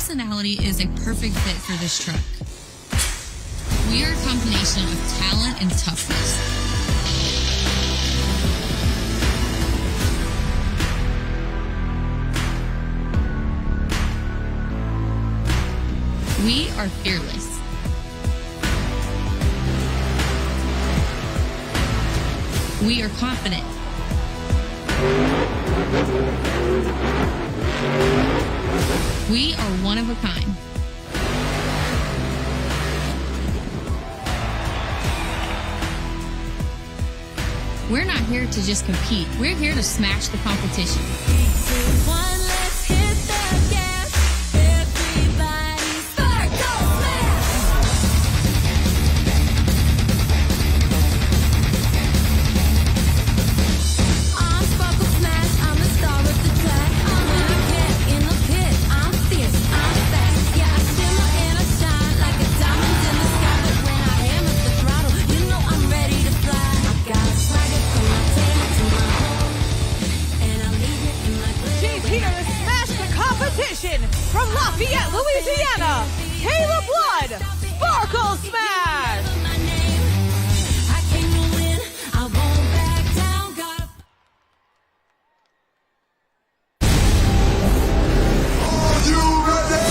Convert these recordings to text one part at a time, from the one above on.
personality is a perfect fit for this truck. We are a combination of talent and toughness. We are fearless. We are confident. We are one of a kind. We're not here to just compete. We're here to smash the competition. From Lafayette, Louisiana, Caleb Blood, Sparkle Smash! Are you ready?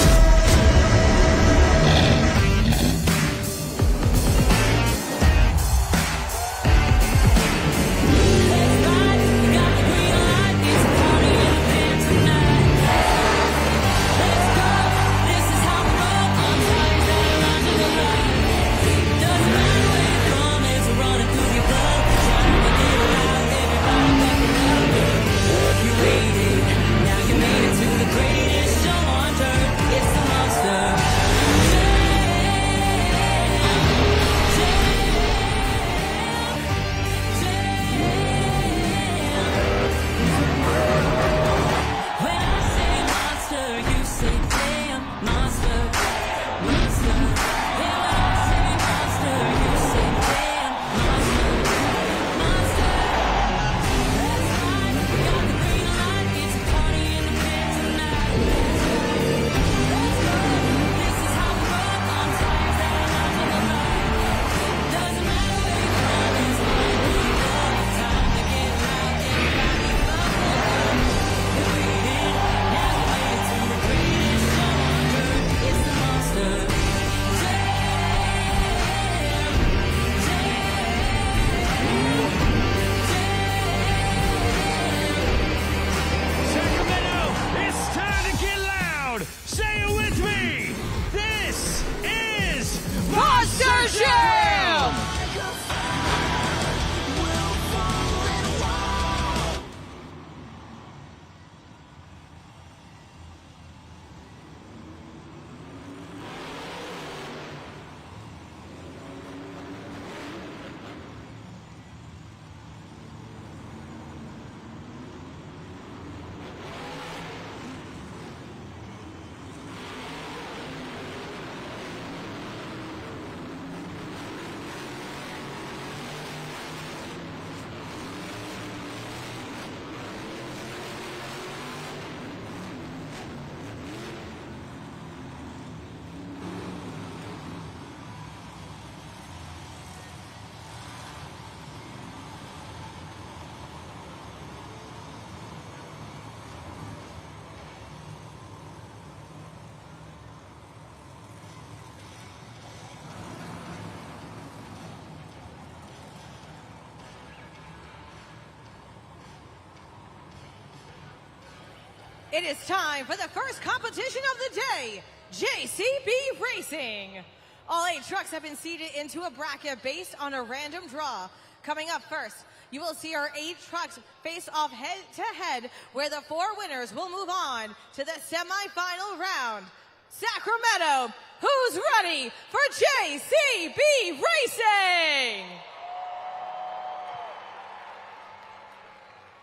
It is time for the first competition of the day, JCB Racing. All 8 trucks have been seated into a bracket based on a random draw. Coming up first, you will see our 8 trucks face off head-to-head, where the 4 winners will move on to the semifinal round. Sacramento, who's ready for JCB Racing?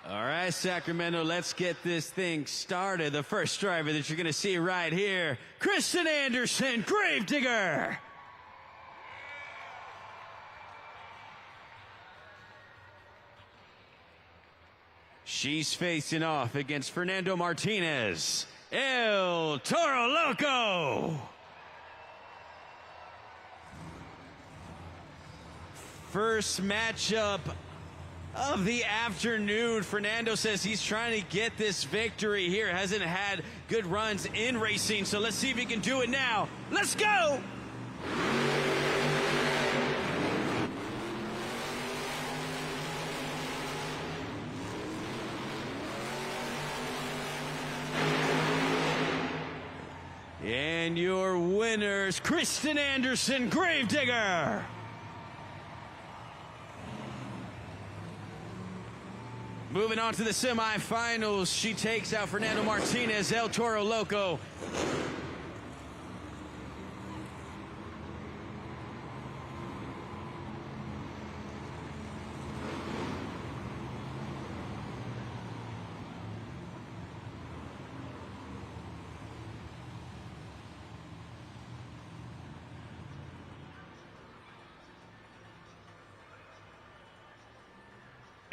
All right, Sacramento, let's get this thing started. The first driver that you're going to see right here, Kristen Anderson, Gravedigger. She's facing off against Fernando Martinez, El Toro Loco. First matchup of the afternoon. Fernando says he's trying to get this victory here. Hasn't had good runs in racing, so let's see if he can do it now. Let's go! And your winners, Kristen Anderson, Gravedigger. Moving on to the semifinals, she takes out Fernando Martinez, El Toro Loco.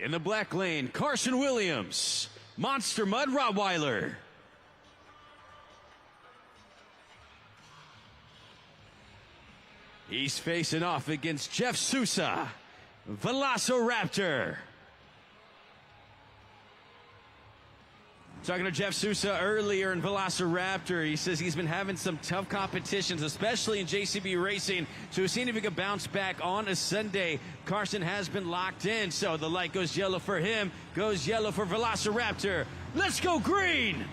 In the black lane, Carson Williams, Monster Mud Rottweiler. He's facing off against Jeff Sousa, Velociraptor. Talking to Jeff Sousa earlier in Velociraptor, he says he's been having some tough competitions, especially in JCB Racing, so he's seeing if he can bounce back on a Sunday. Carson has been locked in, so the light goes yellow for him, goes yellow for Velociraptor. Let's go green!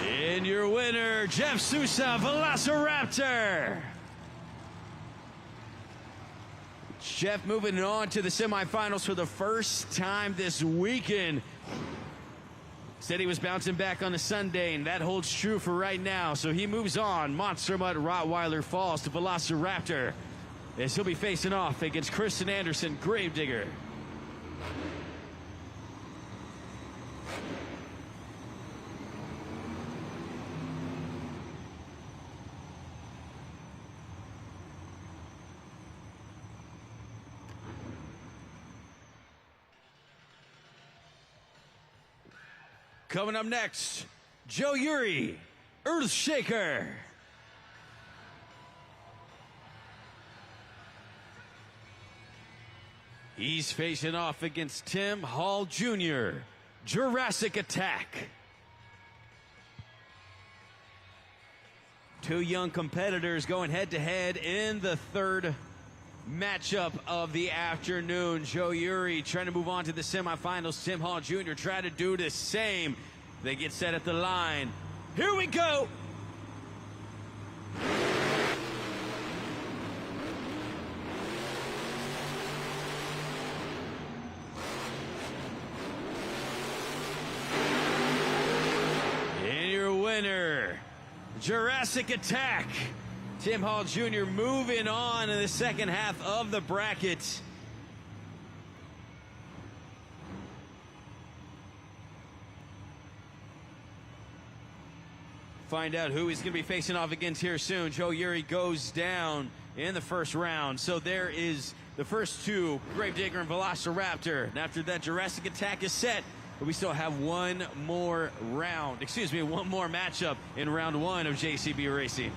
And your winner, Jeff Sousa, Velociraptor. Jeff moving on to the semifinals for the first time this weekend. Said he was bouncing back on a Sunday, and that holds true for right now. So he moves on. Monster Mud Rottweiler falls to Velociraptor, as he'll be facing off against Kristen Anderson, Gravedigger. Coming up next, Joe Uri, Earthshaker. He's facing off against Tim Hall Jr., Jurassic Attack. Two young competitors going head-to-head in the third matchup of the afternoon. Joe Uri trying to move on to the semifinals. Tim Hall Jr. trying to do the same. They get set at the line. Here we go. And your winner, Jurassic Attack. Tim Hall Jr. moving on in the second half of the bracket. Find out who he's going to be facing off against here soon. Joe Uri goes down in the first round. So there is the first two, Gravedigger and Velociraptor. And after that, Jurassic Attack is set. But we still have one more matchup in round one of JCB Racing.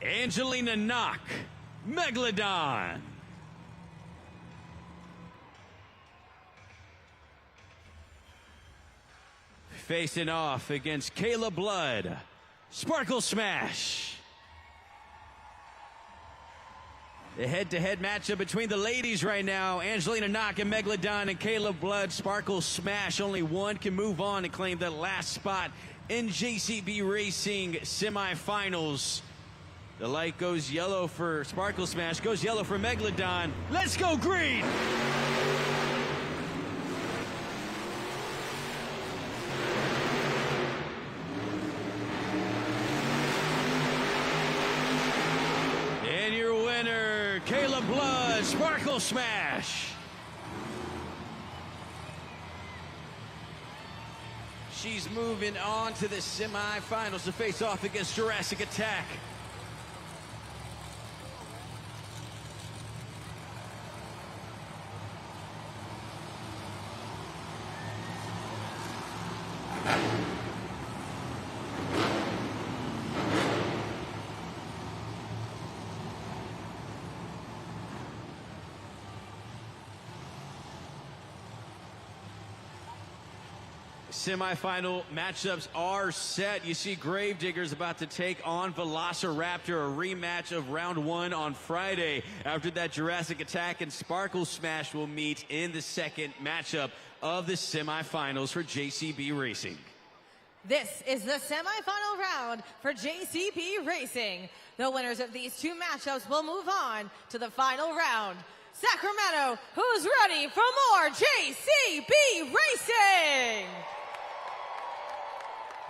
Angelina Knock, Megalodon. Facing off against Kayla Blood, Sparkle Smash. The head-to-head matchup between the ladies right now, Angelina Knock and Megalodon, and Kayla Blood, Sparkle Smash. Only one can move on and claim that last spot in JCB Racing semifinals. The light goes yellow for Sparkle Smash, goes yellow for Megalodon. Let's go green! And your Sparkle Smash. She's moving on to the semifinals to face off against Jurassic Attack. Semifinal matchups are set. You see Gravedigger's about to take on Velociraptor, a rematch of round 1 on Friday. After that, Jurassic Attack and Sparkle Smash will meet in the second matchup of the semifinals for JCB Racing. This is the semifinal round for JCB Racing. The winners of these two matchups will move on to the final round. Sacramento, who's ready for more JCB Racing?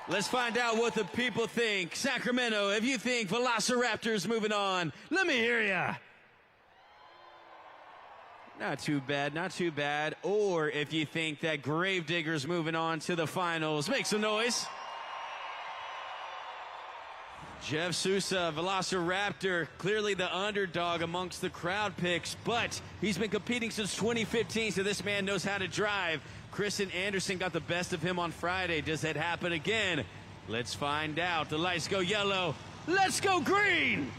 Let's find out what the people think. Sacramento, if you think Velociraptor's moving on, let me hear ya. Not too bad, not too bad. Or if you think that Gravedigger's moving on to the finals, make some noise. Jeff Sousa, Velociraptor, clearly the underdog amongst the crowd picks, but he's been competing since 2015, so this man knows how to drive. Kristen Anderson got the best of him on Friday. Does that happen again? Let's find out. The lights go yellow. Let's go green!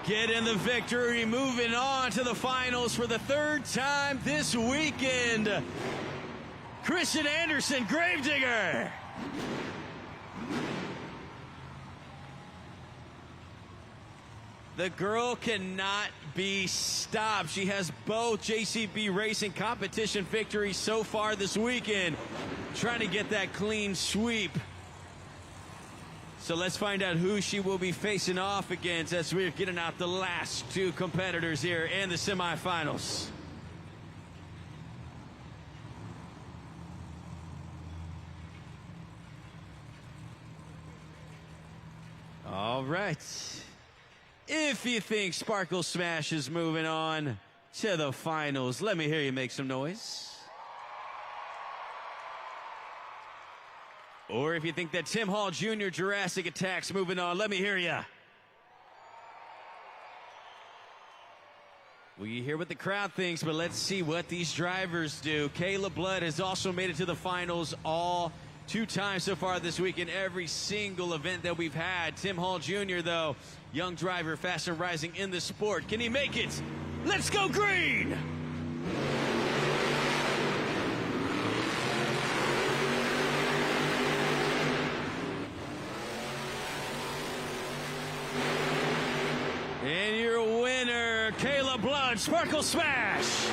Getting the victory, moving on to the finals for the third time this weekend. Kristen Anderson, Gravedigger. The girl cannot be stopped. She has both JCB Racing competition victories so far this weekend. Trying to get that clean sweep. So let's find out who she will be facing off against as we're getting out the last two competitors here in the semifinals. All right. If you think Sparkle Smash is moving on to the finals, let me hear you make some noise. Or if you think that Tim Hall Jr. Jurassic Attack's moving on, let me hear ya. Well, you hear what the crowd thinks, but let's see what these drivers do. Kayla Blood has also made it to the finals all 2 times so far this week in every single event that we've had. Tim Hall Jr., though, young driver, fast and rising in the sport. Can he make it? Let's go green! And your winner, Kayla Blood, Sparkle Smash!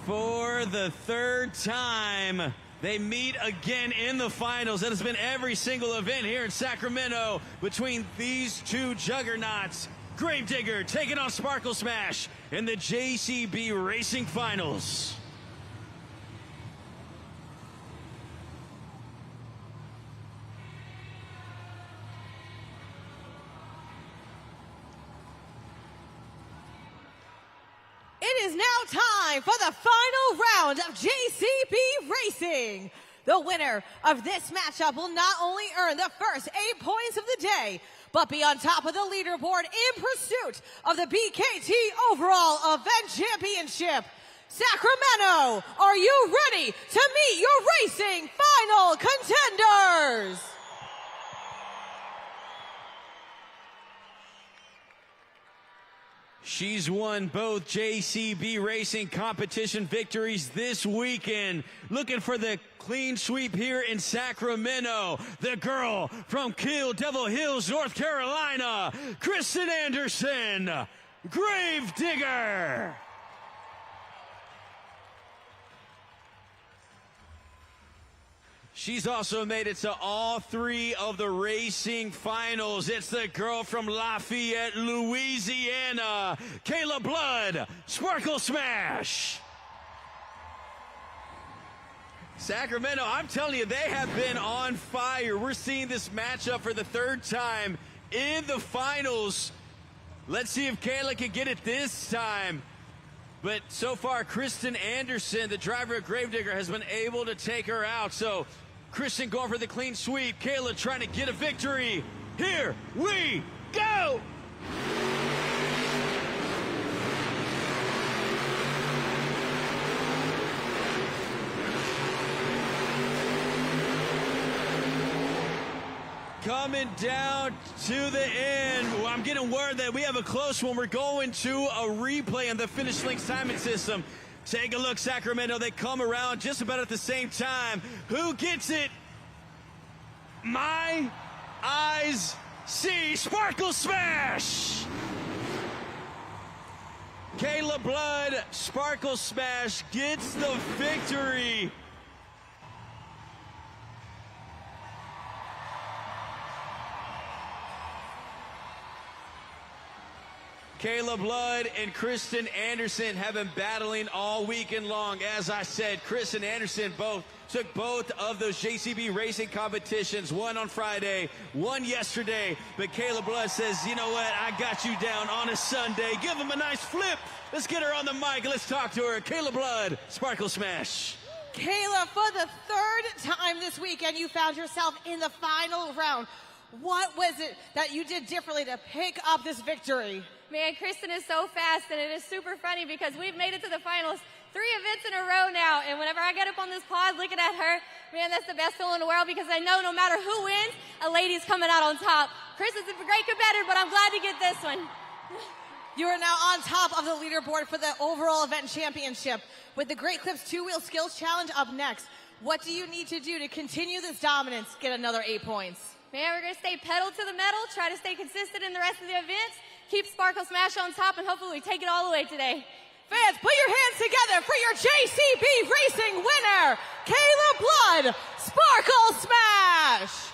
For the third time, they meet again in the finals. That has been every single event here in Sacramento between these two juggernauts. Gravedigger taking on Sparkle Smash in the JCB Racing Finals. It is now time for the final round of JCB Racing. The winner of this matchup will not only earn the first 8 points of the day, but be on top of the leaderboard in pursuit of the BKT Overall Event Championship. Sacramento, are you ready to meet your racing final contenders? She's won both JCB Racing competition victories this weekend. Looking for the clean sweep here in Sacramento. The girl from Kill Devil Hills, North Carolina, Kristen Anderson, Gravedigger. She's also made it to all 3 of the racing finals. It's the girl from Lafayette, Louisiana, Kayla Blood, Sparkle Smash. Sacramento, I'm telling you, they have been on fire. We're seeing this matchup for the 3rd time in the finals. Let's see if Kayla can get it this time. But so far, Kristen Anderson, the driver of Gravedigger, has been able to take her out. So Kristen going for the clean sweep. Kayla trying to get a victory. Here we go! Coming down to the end. I'm getting word that we have a close one. We're going to a replay on the Finish Links timing system. Take a look, Sacramento. They come around just about at the same time. Who gets it? My eyes see. Sparkle Smash! Kayla Blood, Sparkle Smash gets the victory. Kayla Blood and Kristen Anderson have been battling all weekend long. As I said, Kristen Anderson took both of those JCB racing competitions, one on Friday, one yesterday. But Kayla Blood says, you know what, I got you down on a Sunday. Give him a nice flip. Let's get her on the mic and let's talk to her. Kayla Blood, Sparkle Smash. Kayla, for the 3rd time this weekend, you found yourself in the final round. What was it that you did differently to pick up this victory? Man, Kristen is so fast, and it is super funny because we've made it to the finals 3 events in a row now, and whenever I get up on this pod looking at her, man, that's the best feeling in the world because I know no matter who wins, a lady's coming out on top. Kristen's a great competitor, but I'm glad to get this one. You are now on top of the leaderboard for the overall event championship with the Great Clips 2-Wheel Skills Challenge up next. What do you need to do to continue this dominance, get another 8 points? Man, we're going to stay pedal to the metal, try to stay consistent in the rest of the events, keep Sparkle Smash on top, and hopefully we take it all the way today. Fans, put your hands together for your JCB Racing winner, Kayla Blood, Sparkle Smash!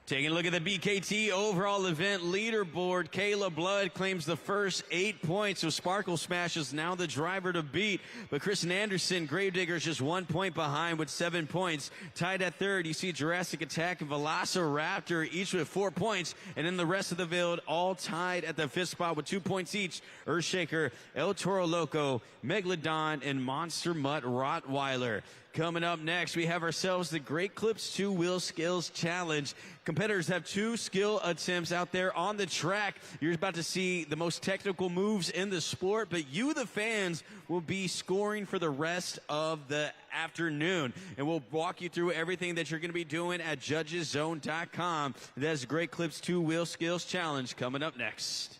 Taking a look at the BKT overall event leaderboard, Kayla Blood claims the first 8 points, so Sparkle Smash is now the driver to beat. But Kristen Anderson, Gravedigger, is just 1 point behind with 7 points. Tied at 3rd, you see Jurassic Attack and Velociraptor, each with 4 points. And then the rest of the field all tied at the 5th spot with 2 points each. Earthshaker, El Toro Loco, Megalodon, and Monster Mutt Rottweiler. Coming up next, we have ourselves the Great Clips 2-Wheel Skills Challenge. Competitors have 2 skill attempts out there on the track. You're about to see the most technical moves in the sport, but you, the fans, will be scoring for the rest of the afternoon. And we'll walk you through everything that you're going to be doing at judgeszone.com. That's Great Clips 2-Wheel Skills Challenge coming up next.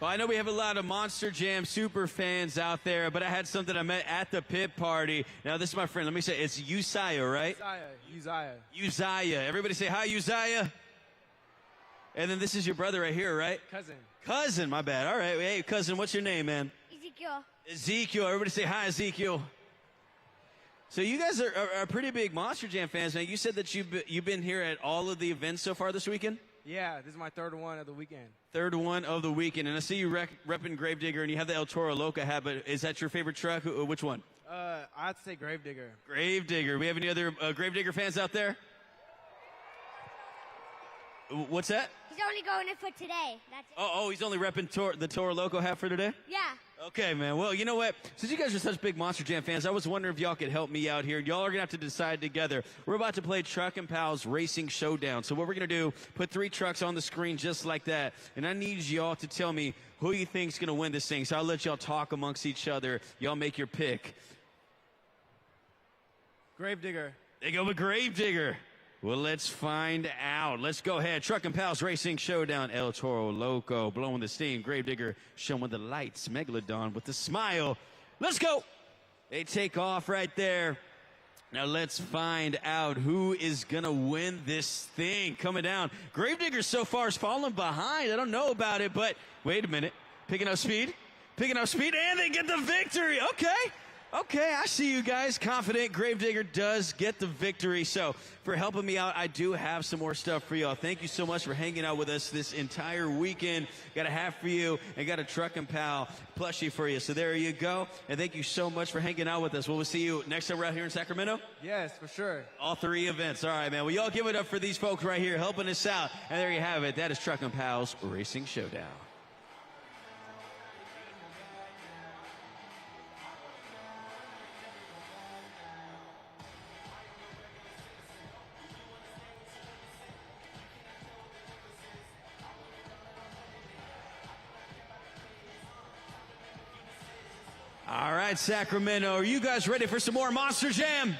Well, I know we have a lot of Monster Jam super fans out there, but I had something I met at the pit party. Now, this is my friend. Let me say, it's Uzziah, right? Uzziah. Uzziah. Everybody say hi, Uzziah. And then this is your brother right here, right? Cousin. Cousin, my bad. All right. Hey, cousin, what's your name, man? Ezekiel. Ezekiel. Everybody say hi, Ezekiel. So you guys are pretty big Monster Jam fans. Now, you said that you've been here at all of the events so far this weekend? Yeah, this is my 3rd one of the weekend. 3rd one of the weekend. And I see you repping Gravedigger, and you have the El Toro Loco hat, but is that your favorite truck? Which one? I'd say Gravedigger. Gravedigger. We have any other Gravedigger fans out there? What's that? He's only going it for today. That's it. Oh, he's only repping the Toro Loco hat for today? Yeah. Okay, man. Well, you know what? Since you guys are such big Monster Jam fans, I was wondering if y'all could help me out here. Y'all are going to have to decide together. We're about to play Truck and Pals Racing Showdown. So what we're going to do, put 3 trucks on the screen just like that. And I need y'all to tell me who you think's going to win this thing. So I'll let y'all talk amongst each other. Y'all make your pick. Gravedigger. They go with Gravedigger. Well, let's find out. Let's go ahead. Truck and Pals Racing Showdown. El Toro Loco blowing the steam. Gravedigger showing the lights. Megalodon with the smile. Let's go. They take off right there. Now let's find out who is going to win this thing. Coming down. Gravedigger so far is falling behind. I don't know about it, but wait a minute. Picking up speed. Picking up speed, and they get the victory. Okay, I see you guys. Confident Gravedigger does get the victory. So for helping me out, I do have some more stuff for y'all. Thank you so much for hanging out with us this entire weekend. Got a hat for you and got a Truck and Pal plushie for you. So there you go. And thank you so much for hanging out with us. We'll see you next time we're out here in Sacramento. Yes, for sure. All 3 events. All right, man. Well, y'all give it up for these folks right here helping us out. And there you have it. That is Truck and Pal's Racing Showdown. All right, Sacramento, are you guys ready for some more Monster Jam?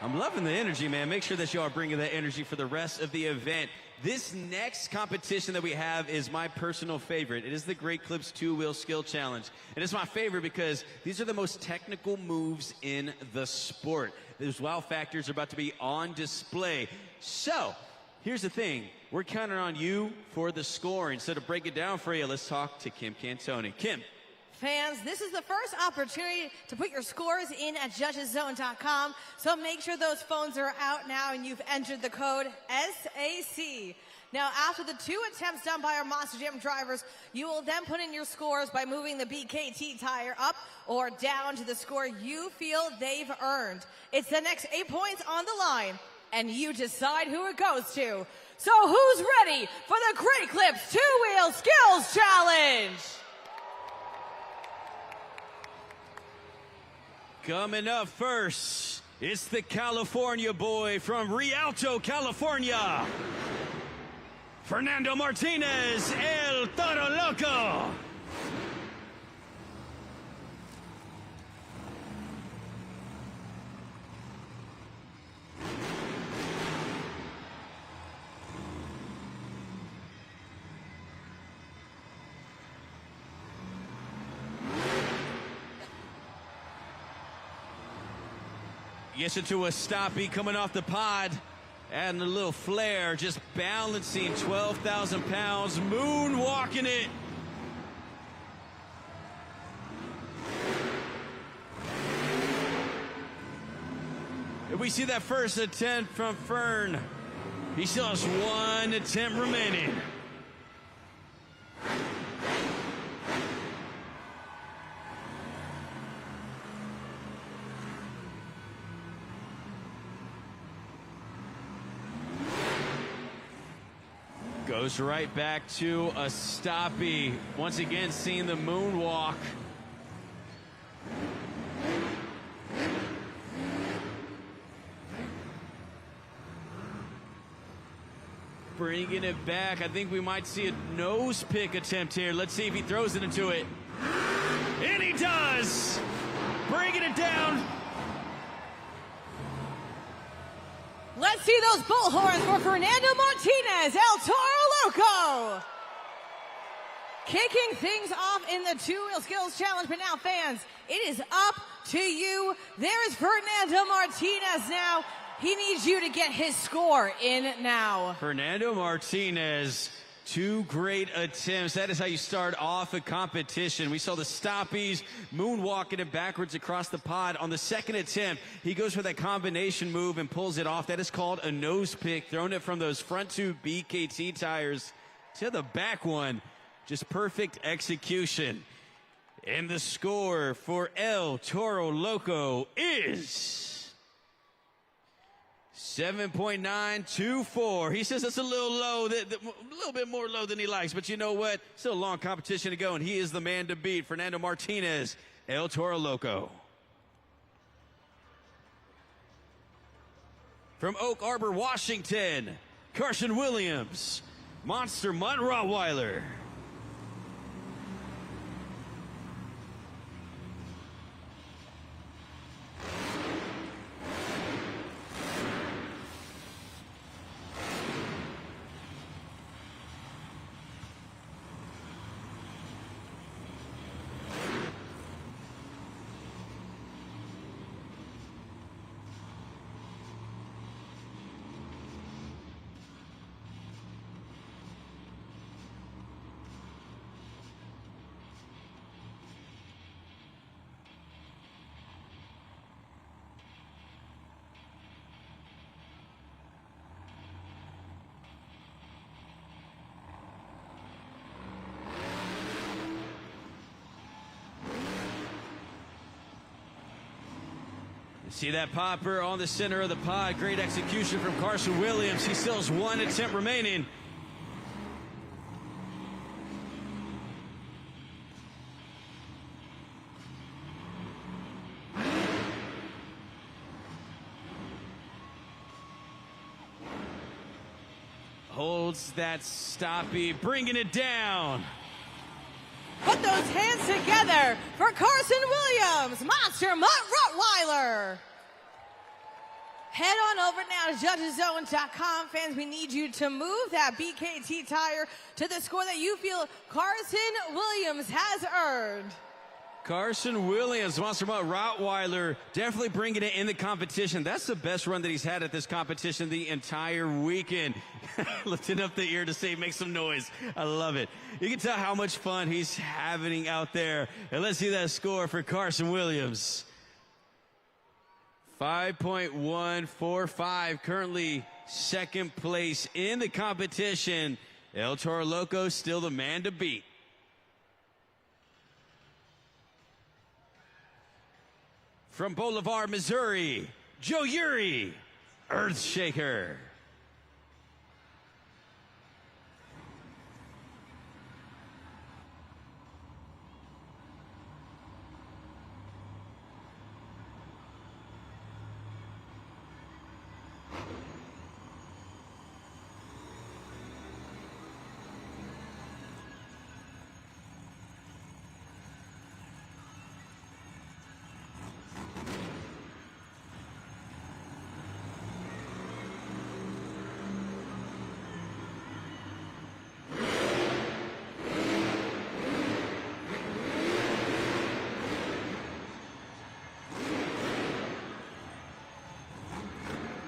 I'm loving the energy, man. Make sure that y'all are bringing that energy for the rest of the event. This next competition that we have is my personal favorite. It is the Great Clips 2-Wheel Skill Challenge. And it's my favorite because these are the most technical moves in the sport. Those wow factors are about to be on display. So, here's the thing. We're counting on you for the scoring. So to break it down for you, let's talk to Kim Cantoni. Kim. Fans, this is the first opportunity to put your scores in at judgeszone.com, so make sure those phones are out now and you've entered the code SAC. Now, after the 2 attempts done by our Monster Jam drivers, you will then put in your scores by moving the BKT tire up or down to the score you feel they've earned. It's the next 8 points on the line, and you decide who it goes to. So who's ready for the Great Clips 2-Wheel Skills Challenge? Coming up first, it's the California boy from Rialto, California, Fernando Martinez, El Toro Loco. Gets into a stoppie coming off the pod, adding a little flair, just balancing 12,000 pounds, moonwalking it. And we see that first attempt from Fern. He still has 1 attempt remaining. Goes right back to a stoppie. Once again, seeing the moonwalk. Bringing it back. I think we might see a nose pick attempt here. Let's see if he throws it into it. And he does! Bringing it down. Let's see those bullhorns for Fernando Martinez, El Toro Loco. Kicking things off in the 2-Wheel Skills Challenge, but now fans, it is up to you. There is Fernando Martinez now. He needs you to get his score in now. Fernando Martinez, 2 great attempts. That is how you start off a competition. We saw the stoppies, moonwalking it backwards across the pod. On the second attempt, he goes for that combination move and pulls it off. That is called a nose pick, throwing it from those front 2 BKT tires to the back one. Just perfect execution. And the score for El Toro Loco is 7.924. He says it's a little low, a little bit more low than he likes, but you know what? Still a long competition to go, and he is the man to beat. Fernando Martinez, El Toro Loco. From Oak Arbor, Washington, Carson Williams, Monster Mutt Rottweiler. See that popper on the center of the pod. Great execution from Carson Williams. He still has one attempt remaining. Holds that stoppie, bringing it down. Put those hands together for Carson Williams, Monster Mutt Rottweiler. Head on over now to judgeszone.com. Fans, we need you to move that BKT tire to the score that you feel Carson Williams has earned. Carson Williams, Monster Mutt Rottweiler, definitely bringing it in the competition. That's the best run that he's had at this competition the entire weekend. Lifting up the ear to say, make some noise. I love it. You can tell how much fun he's having out there. And let's see that score for Carson Williams. 5.145, currently second place in the competition. El Toro Loco still the man to beat. From Boulevard, Missouri, Joe Uri, Earthshaker.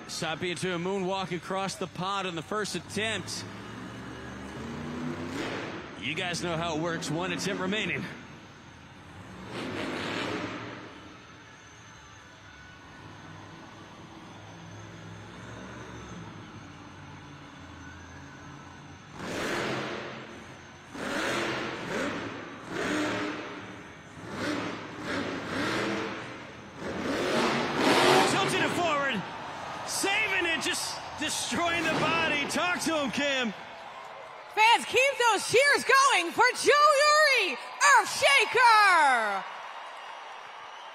Stopping into a moonwalk across the pod on the first attempt. You guys know how it works. One attempt remaining. Destroying the body. Talk to him, Kim. Fans, keep those cheers going for Joe Uri, Earthshaker.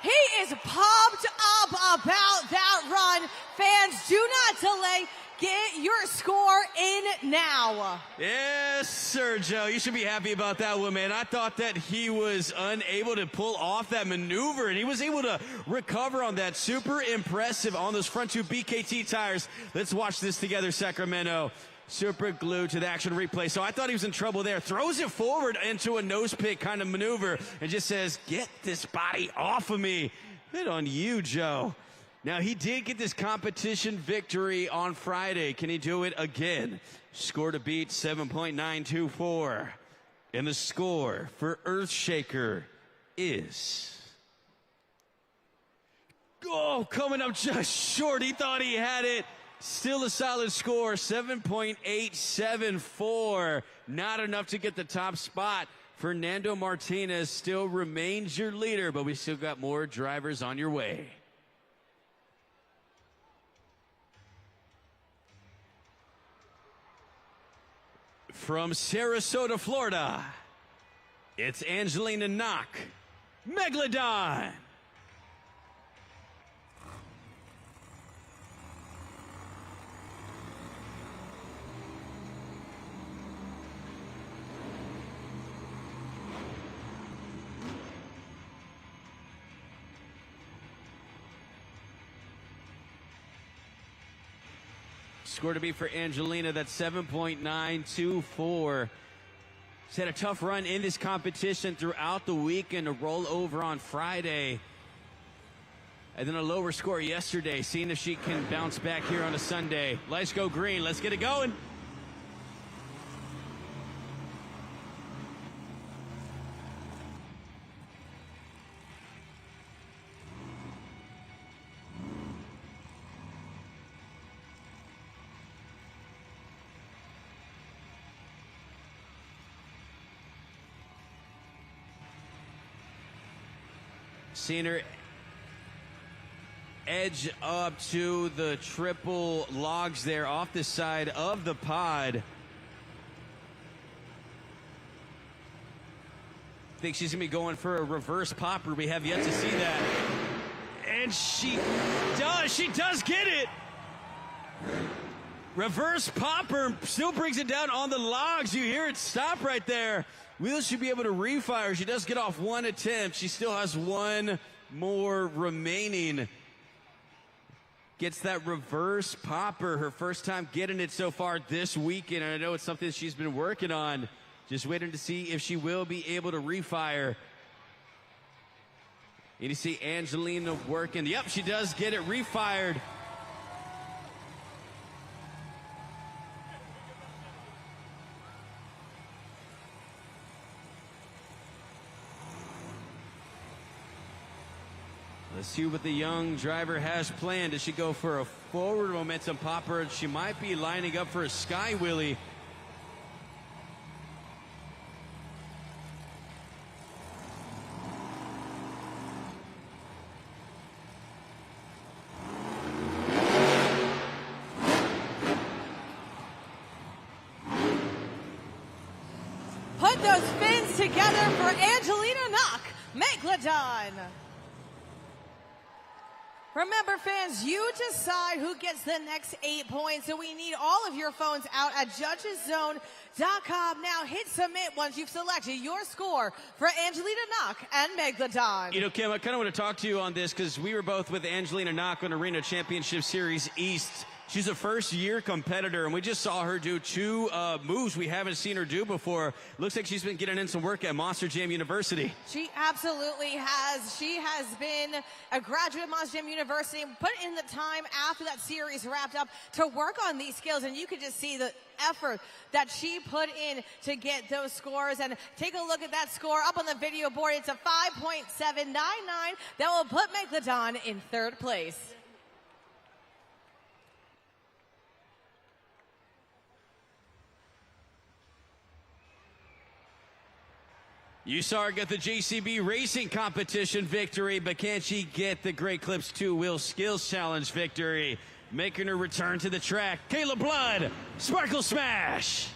He is pumped up about that run. Fans, do not delay. Get your score in now. Yes, sir, Joe. You should be happy about that one, man. I thought that he was unable to pull off that maneuver, and he was able to recover on that. Super impressive on those front two BKT tires. Let's watch this together, Sacramento. Super glued to the action replay. So I thought he was in trouble there. Throws it forward into a nose pick kind of maneuver and just says, get this body off of me. Good on you, Joe. Now, he did get this competition victory on Friday. Can he do it again? Score to beat 7.924. And the score for Earthshaker is... Oh, coming up just short. He thought he had it. Still a solid score, 7.874. Not enough to get the top spot. Fernando Martinez still remains your leader, but we still got more drivers on your way. From Sarasota, Florida, it's Angelina Knock, Megalodon. Score to be for Angelina, that's 7.924. She's had a tough run in this competition throughout the weekend, a rollover on Friday. And then a lower score yesterday, seeing if she can bounce back here on a Sunday. Let's go green, let's get it going. Seeing her edge up to the triple logs there off the side of the pod. I think she's going to be going for a reverse popper. We have yet to see that. And she does get it. Reverse popper still brings it down on the logs. You hear it stop right there. Will she be able to refire? She does get off one attempt. She still has one more remaining. Gets that reverse popper. Her first time getting it so far this weekend. And I know it's something she's been working on. Just waiting to see if she will be able to refire. And you see Angelina working. Yep, she does get it refired. Let's see what the young driver has planned. Does she go for a forward momentum popper? She might be lining up for a sky wheelie. Put those fins together for Angelina Knock, Megalodon. Remember, fans, you decide who gets the next 8 points, so we need all of your phones out at judgeszone.com. Now hit submit once you've selected your score for Angelina Knock and Megalodon. You know, Kim, I kind of want to talk to you on this because we were both with Angelina Knock on Arena Championship Series East. She's a first-year competitor, and we just saw her do two moves we haven't seen her do before. Looks like she's been getting in some work at Monster Jam University. She absolutely has. She has been a graduate of Monster Jam University and put in the time after that series wrapped up to work on these skills, and you could just see the effort that she put in to get those scores. And take a look at that score up on the video board. It's a 5.799 that will put Megalodon in third place. You saw her get the JCB Racing Competition victory, but can she get the Great Clips 2-Wheel Skills Challenge victory? Making her return to the track, Kayla Blood, Sparkle Smash!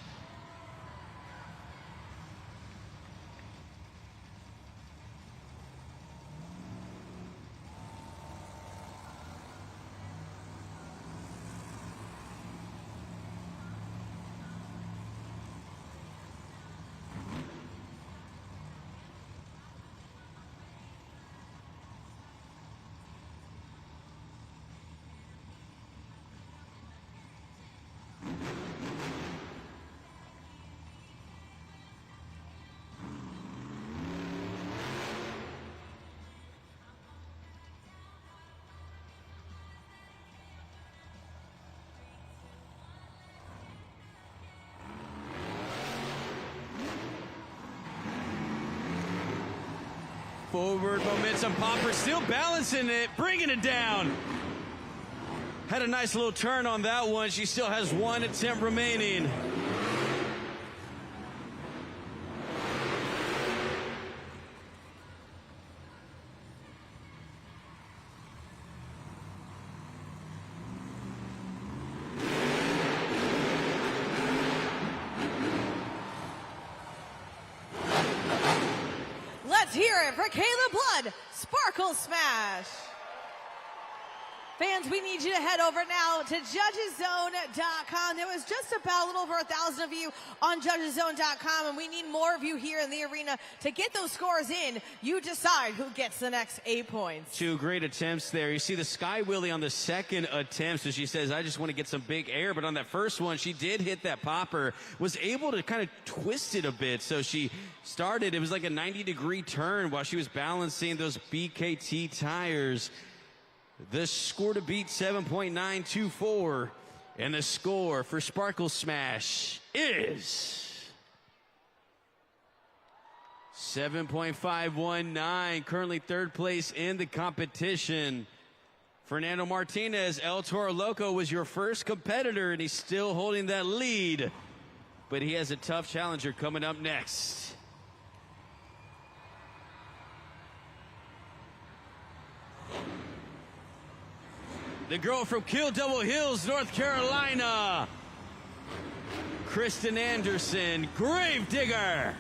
Forward momentum popper, still balancing it, bringing it down. Had a nice little turn on that one. She still has one attempt remaining. Let's hear it for Kayla Blood, Sparkle Smash. Fans, we need you to head over now to judgeszone.com. There was just about a little over 1,000 of you on judgeszone.com, and we need more of you here in the arena to get those scores in. You decide who gets the next 8 points. 2 great attempts there. You see the sky wheelie on the second attempt, so she says, I just want to get some big air, but on that first one, she did hit that popper, was able to kind of twist it a bit, so she started, it was like a 90-degree turn while she was balancing those BKT tires. The score to beat 7.924, and the score for Sparkle Smash is 7.519. Currently third place in the competition. Fernando Martinez, El Toro Loco, was your first competitor, and he's still holding that lead, but he has a tough challenger coming up next. The girl from Kill Double Hills, North Carolina, Kristen Anderson, Gravedigger.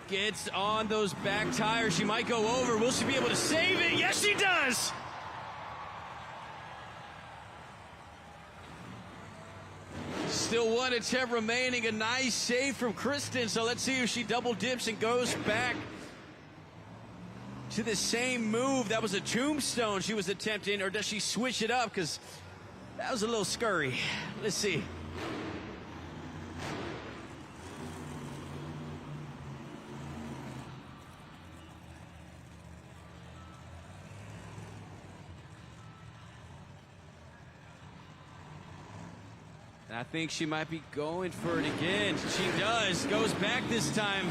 Gets on those back tires. She might go over. Will she be able to save it? Yes, she does. Still one attempt remaining. A nice save from Kristen. So let's see if she double dips and goes back to the same move. That was a tombstone she was attempting. Or does she switch it up? Because that was a little scurry. Let's see. I think she might be going for it again. She does. Goes back this time.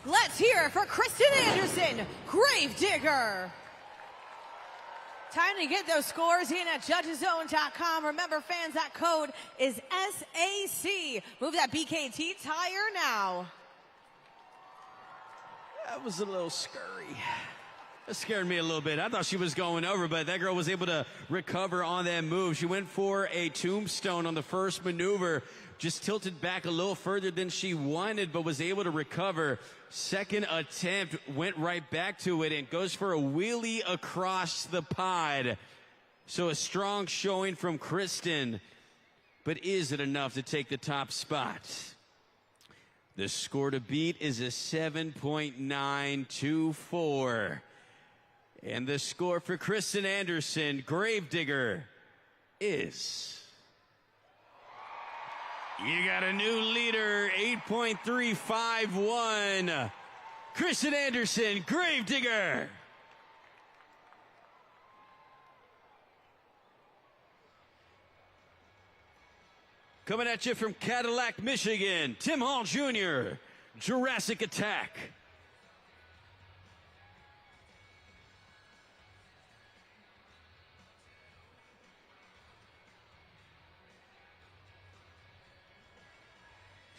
Let's hear it for Kristen Anderson, Gravedigger. Time to get those scores in at judgeszone.com. Remember, fans, that code is SAC. Move that BKT tire now. That was a little scurry. That scared me a little bit. I thought she was going over, but that girl was able to recover on that move. She went for a tombstone on the first maneuver, just tilted back a little further than she wanted, but was able to recover. Second attempt, went right back to it and goes for a wheelie across the pod. So a strong showing from Kristen, but is it enough to take the top spot? The score to beat is a 7.924. And the score for Kristen Anderson, Gravedigger, is... You got a new leader, 8.351. Kristen Anderson, Gravedigger. Coming at you from Cadillac, Michigan, Tim Hall Jr., Jurassic Attack.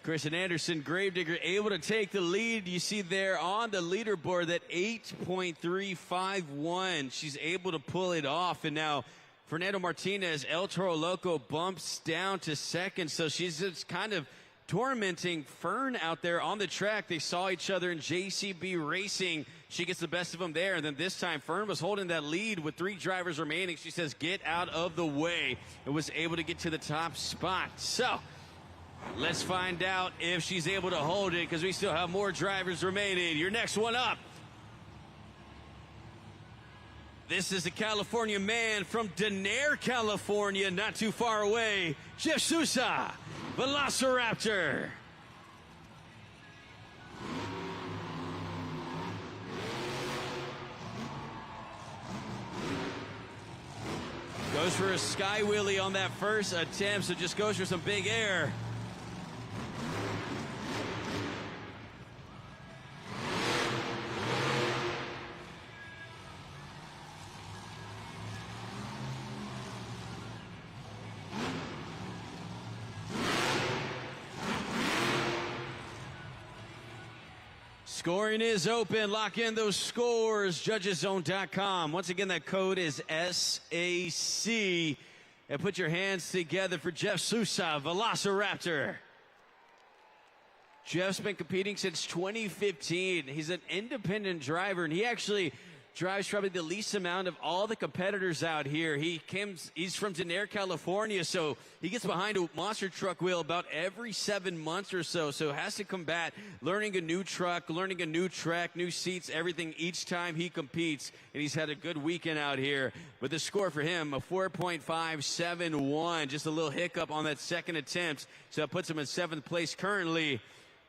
Kristen Anderson, Gravedigger, able to take the lead. You see there on the leaderboard that 8.351. She's able to pull it off, and now Fernando Martinez, El Toro Loco, bumps down to second, so she's just kind of tormenting Fern out there on the track. They saw each other in JCB Racing. She gets the best of them there, and then this time Fern was holding that lead with 3 drivers remaining. She says, get out of the way, and was able to get to the top spot. So let's find out if she's able to hold it, because we still have more drivers remaining. Your next one up. This is a California man from Denair, California, not too far away. Jeff Sousa, Velociraptor. Goes for a sky wheelie on that first attempt, so just goes for some big air. Scoring is open. Lock in those scores. Judgeszone.com. Once again, that code is SAC. And put your hands together for Jeff Sousa, Velociraptor. Jeff's been competing since 2015. He's an independent driver, and he actually drives probably the least amount of all the competitors out here. He's from Denair, California, so he gets behind a monster truck wheel about every 7 months or so. So has to combat learning a new truck, learning a new track, new seats, everything each time he competes. And he's had a good weekend out here. But the score for him, a 4.571. Just a little hiccup on that second attempt. So that puts him in 7th place currently.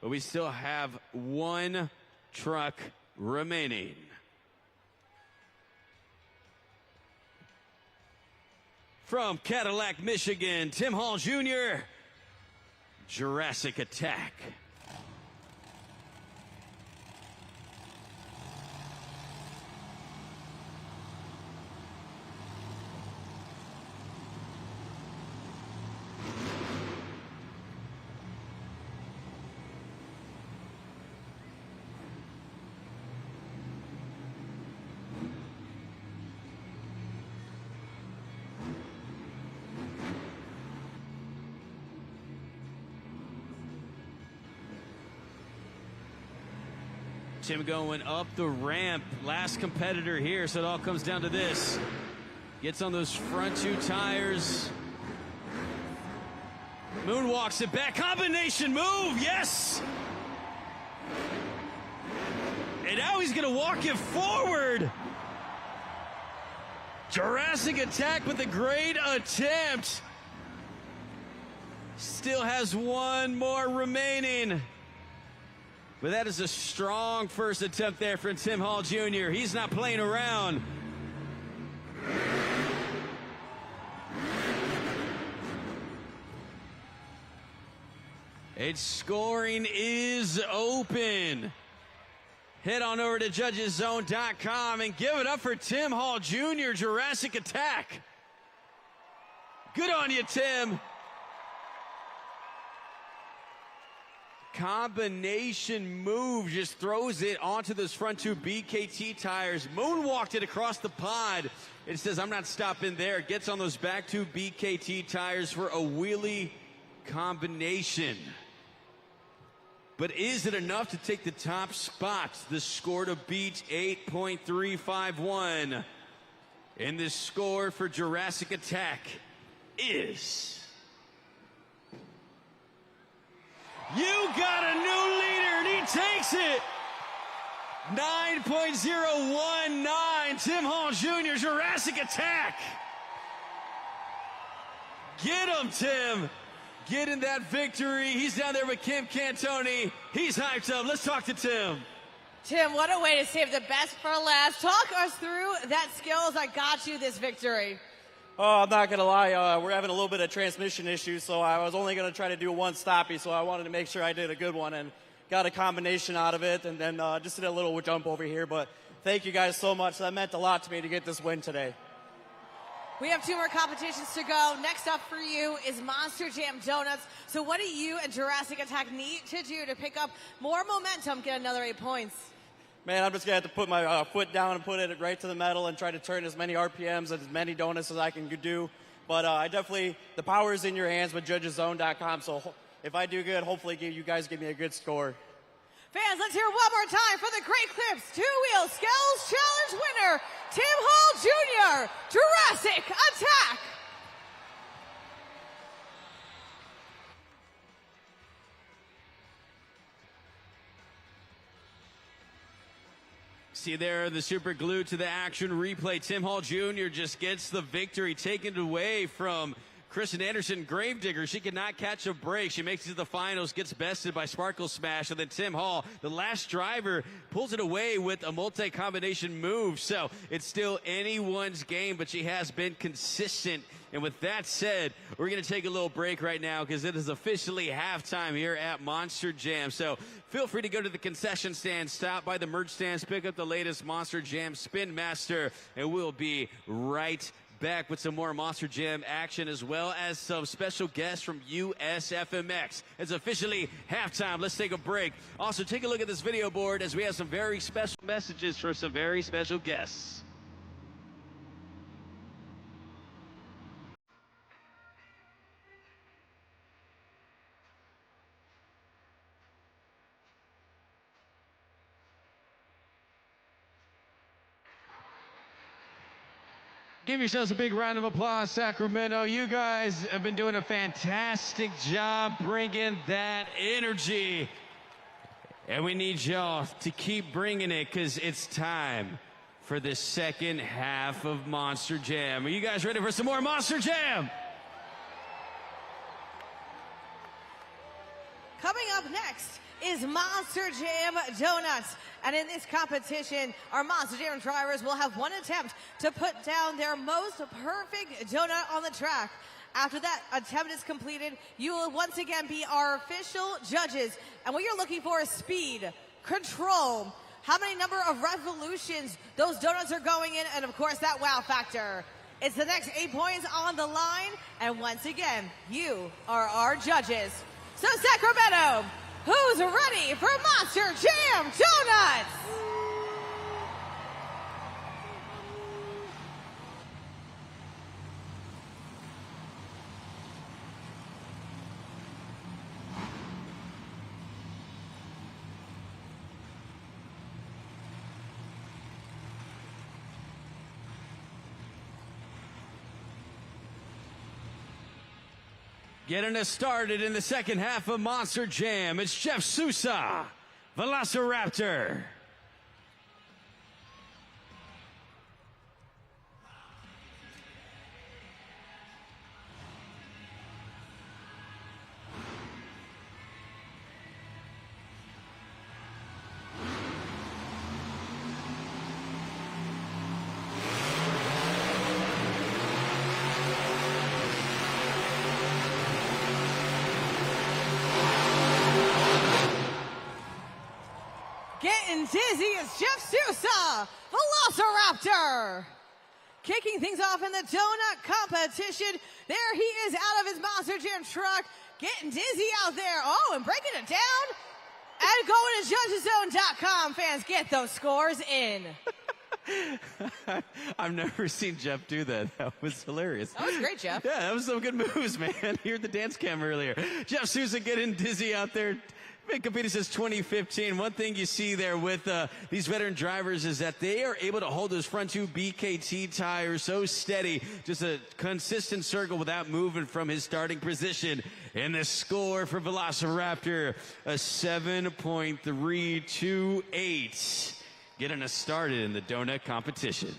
But we still have one truck remaining. From Cadillac, Michigan, Tim Hall Jr., Jurassic Attack. Tim going up the ramp. Last competitor here, so it all comes down to this. Gets on those front 2 tires. Moonwalks it back. Combination move, yes! And now he's going to walk it forward. Jurassic Attack with a great attempt. Still has one more remaining. But that is a strong first attempt there from Tim Hall Jr. He's not playing around. Its scoring is open. Head on over to Judgeszone.com and give it up for Tim Hall Jr., Jurassic Attack. Good on you, Tim. Combination move, just throws it onto those front 2 BKT tires. Moonwalked it across the pod. It says, I'm not stopping there. Gets on those back 2 BKT tires for a wheelie combination. But is it enough to take the top spot? The score to beat 8.351. And the score for Jurassic Attack is... You got a new leader, and he takes it. 9.019, Tim Hall Jr., Jurassic Attack. Get him, Tim. Getting that victory. He's down there with Kim Cantoni. He's hyped up. Let's talk to Tim. Tim, what a way to save the best for last. Talk us through that skills that got you this victory. Oh, I'm not going to lie. We're having a little bit of transmission issues, so I was only going to try to do one stoppie, so I wanted to make sure I did a good one and got a combination out of it, and then just did a little jump over here. But thank you guys so much. That meant a lot to me to get this win today. We have 2 more competitions to go. Next up for you is Monster Jam Donuts. So what do you and Jurassic Attack need to do to pick up more momentum, get another 8 points? Man, I'm just going to have to put my foot down and put it right to the metal and try to turn as many RPMs and as many donuts as I can do. But I definitely, the power is in your hands with Judgeszone.com. So if I do good, hopefully you guys give me a good score. Fans, let's hear one more time for the Great Clips 2-Wheel Skills Challenge winner, Tim Hall Jr., Jurassic Attack. See there, the super glue to the action replay. Tim Hall Jr. just gets the victory, taken away from Kristen Anderson, Gravedigger. She cannot catch a break. She makes it to the finals, gets bested by Sparkle Smash, and then Tim Hall, the last driver, pulls it away with a multi-combination move. So it's still anyone's game, but she has been consistent. And with that said, we're going to take a little break right now because it is officially halftime here at Monster Jam. So feel free to go to the concession stand, stop by the merch stands, pick up the latest Monster Jam Spin Master, and we'll be right back with some more Monster Jam action as well as some special guests from USFMX. It's officially halftime. Let's take a break. Also, take a look at this video board as we have some very special messages for some very special guests. Give yourselves a big round of applause, Sacramento. You guys have been doing a fantastic job bringing that energy. And we need y'all to keep bringing it because it's time for the second half of Monster Jam. Are you guys ready for some more Monster Jam? Coming up next is Monster Jam Donuts. And in this competition, our Monster Jam drivers will have one attempt to put down their most perfect donut on the track. After that attempt is completed, you will once again be our official judges. And what you're looking for is speed, control, how many number of revolutions those donuts are going in, and of course that wow factor. It's the next 8 points on the line, and once again, you are our judges. So Sacramento, who's ready for Monster Jam Donuts? Getting us started in the second half of Monster Jam, it's Jeff Sousa, Velociraptor. Getting dizzy is Jeff Sousa, Velociraptor. Kicking things off in the donut competition. There he is out of his Monster Jam truck. Getting dizzy out there. Oh, and breaking it down. And going to judgeszone.com. Fans, get those scores in. I've never seen Jeff do that. That was hilarious. That was great, Jeff. Yeah, that was some good moves, man. Here at the dance cam earlier. Jeff Sousa getting dizzy out there. Been competing since 2015. One thing you see there with these veteran drivers is that they are able to hold those front two BKT tires so steady, just a consistent circle without moving from his starting position. And the score for Velociraptor, a 7.328, getting us started in the donut competition.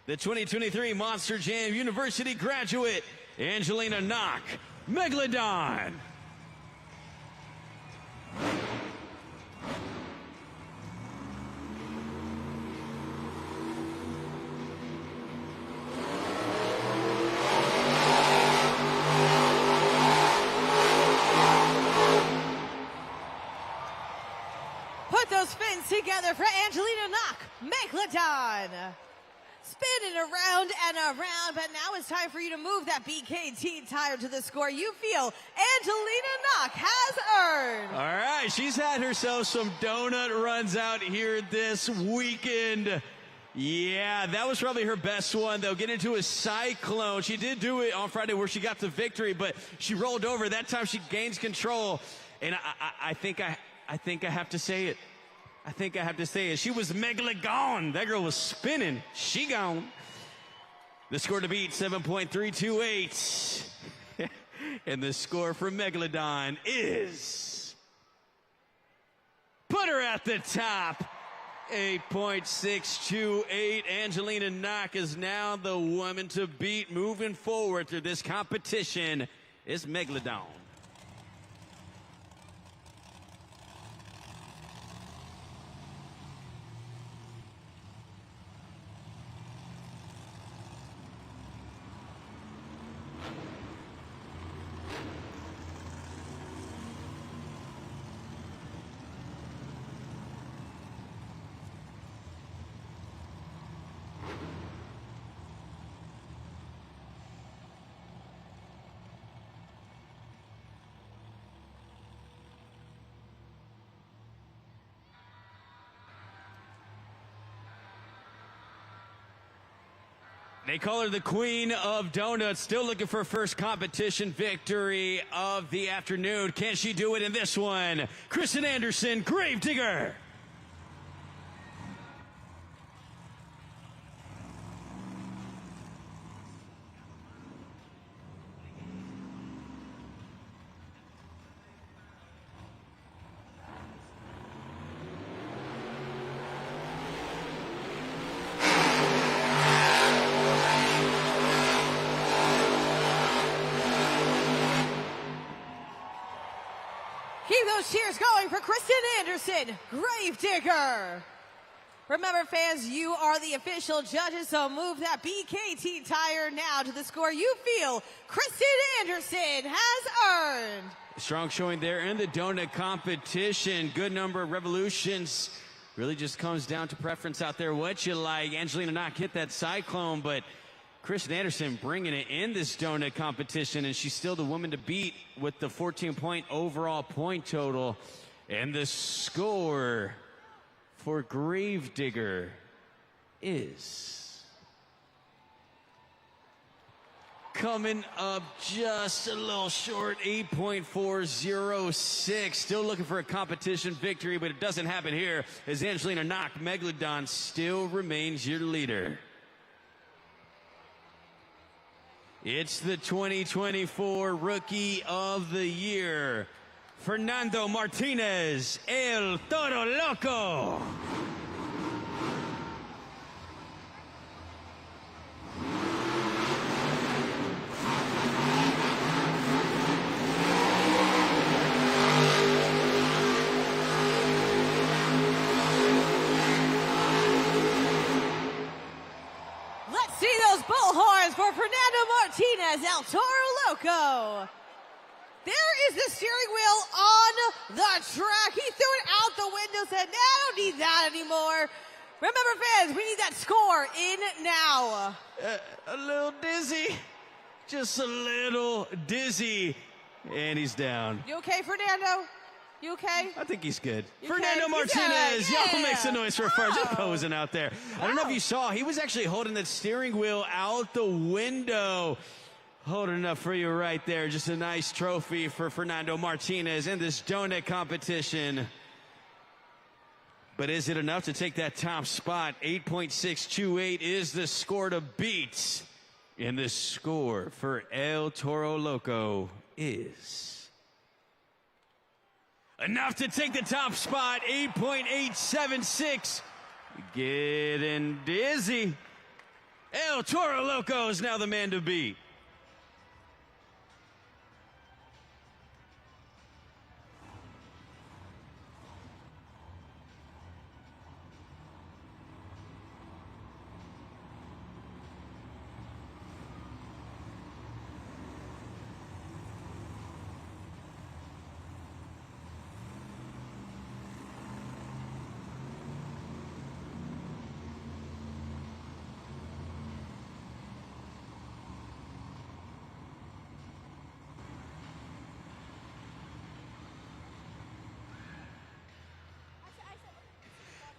The 2023 Monster Jam University graduate, Angelina Knock, Megalodon. Put those fins together for Angelina Knock, Megalodon. Spinning around and around, but now it's time for you to move that BKT tire to the score you feel Angelina Knock has earned. All right, she's had herself some donut runs out here this weekend. Yeah, that was probably her best one. They'll get into a cyclone. She did do it on Friday where she got the victory, but she rolled over. That time she gains control, and I think I have to say it. I think I have to say it. She was Megalodon. That girl was spinning. She gone. The score to beat, 7.328. And the score for Megalodon is... Put her at the top. 8.628. Angelina Knock is now the woman to beat moving forward through this competition. It's Megalodon. They call her the Queen of Donuts. Still looking for first competition victory of the afternoon. Can she do it in this one? Kristen Anderson, Gravedigger. Keep those cheers going for Kristen Anderson, Gravedigger. Remember, fans, you are the official judges, so move that BKT tire now to the score you feel Kristen Anderson has earned. Strong showing there in the donut competition. Good number of revolutions. Really just comes down to preference out there, what you like. Angelina Knock hit that cyclone, but Kristen Anderson bringing it in this donut competition, and she's still the woman to beat with the 14-point overall point total. And the score for Gravedigger is coming up just a little short, 8.406. Still looking for a competition victory, but it doesn't happen here as Angelina Knock, Megalodon, still remains your leader. It's the 2024 Rookie of the Year, Fernando Martinez, El Toro Loco. Let's see those bullhorns for Fernando Martinez, El Toro Loco. There is the steering wheel on the track. He threw it out the window, said, "No, I don't need that anymore." Remember, fans, we need that score in now. A little dizzy, just a little dizzy, and he's down. You okay, Fernando? You okay? I think he's good. You Fernando okay? Martinez, Yeah. y'all make some noise for Far, just posing out there. I don't know if you saw, he was actually holding that steering wheel out the window. Holding it up for you right there. Just a nice trophy for Fernando Martinez in this donut competition. But is it enough to take that top spot? 8.628 is the score to beat. And the score for El Toro Loco is enough to take the top spot, 8.876. Getting dizzy. El Toro Loco is now the man to beat.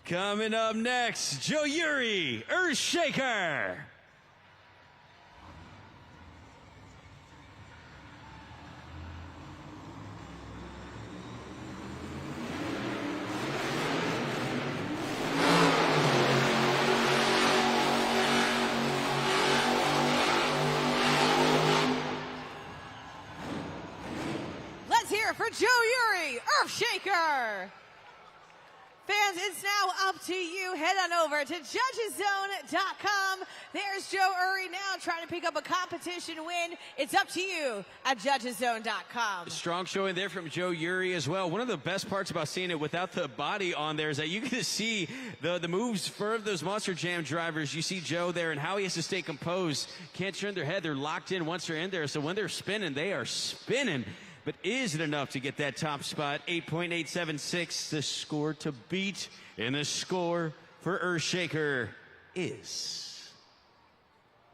Coming up next, Joe Yuri, Earthshaker. Let's hear it for Joe Yuri, Earthshaker. Fans, it's now up to you. Head on over to judgeszone.com. There's Joe Uri now trying to pick up a competition win. It's up to you at judgeszone.com. Strong showing there from Joe Yuri as well. One of the best parts about seeing it without the body on there is that you get to see the moves for those Monster Jam drivers. You see Joe there and how he has to stay composed. Can't turn their head. They're locked in once they're in there. So when they're spinning, they are spinning. But is it enough to get that top spot? 8.876, the score to beat. And the score for Earthshaker is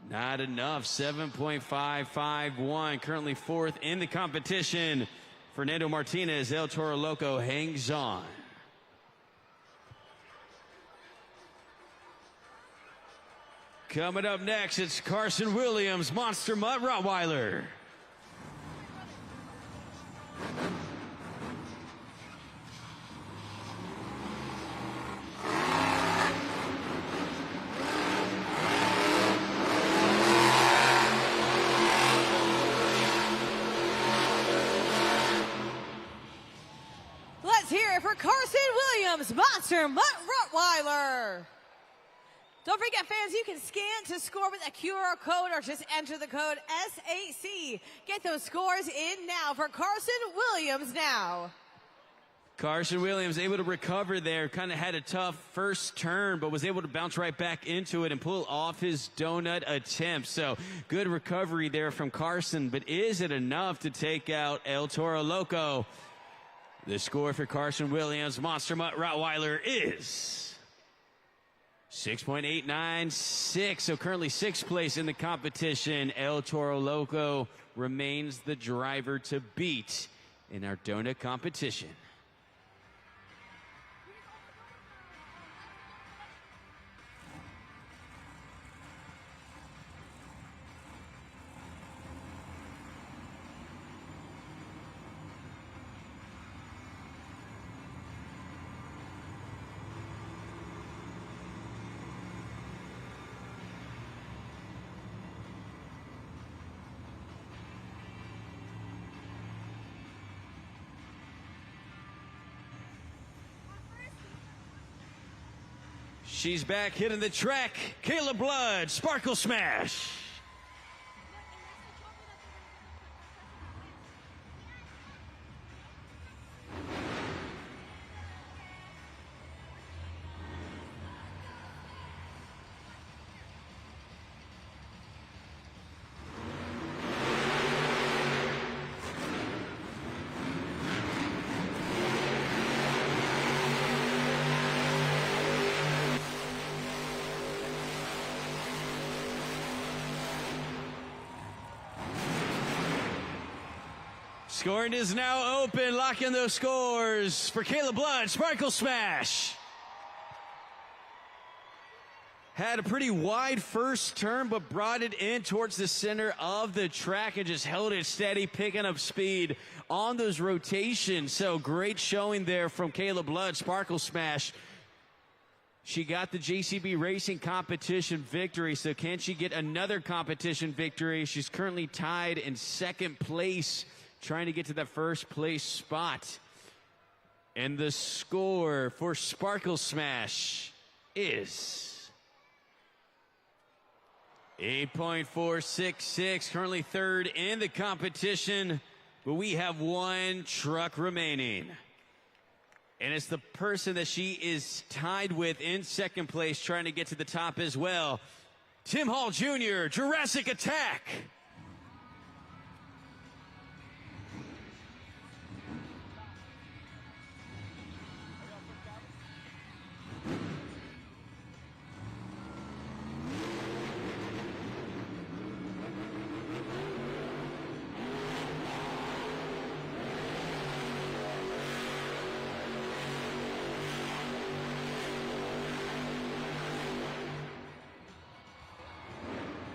not enough. 7.551, currently fourth in the competition. Fernando Martinez, El Toro Loco hangs on. Coming up next, it's Carson Williams, Monster Mutt Rottweiler. Let's hear it for Carson Williams, Monster Mutt Rottweiler. Don't forget, fans, you can scan to score with a QR code or just enter the code SAC. Get those scores in now for Carson Williams now. Carson Williams able to recover there, kind of had a tough first turn, but was able to bounce right back into it and pull off his donut attempt. So good recovery there from Carson, but is it enough to take out El Toro Loco? The score for Carson Williams, Monster Mutt Rottweiler, is 6.896, so currently 6th place in the competition. El Toro Loco remains the driver to beat in our donut competition. She's back hitting the track. Kayla Blood, Sparkle Smash. Scoring is now open. Lock in those scores for Kayla Blood, Sparkle Smash. Had a pretty wide first turn, but brought it in towards the center of the track and just held it steady, picking up speed on those rotations. So great showing there from Kayla Blood, Sparkle Smash. She got the JCB Racing competition victory, so can she get another competition victory? She's currently tied in 2nd place, trying to get to that 1st place spot. And the score for Sparkle Smash is 8.466, currently 3rd in the competition, but we have 1 truck remaining. And it's the person that she is tied with in 2nd place, trying to get to the top as well. Tim Hall Jr., Jurassic Attack.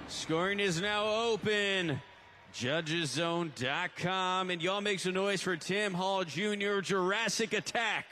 Scoring is now open. JudgesZone.com. And y'all make some noise for Tim Hall Jr., Jurassic Attack.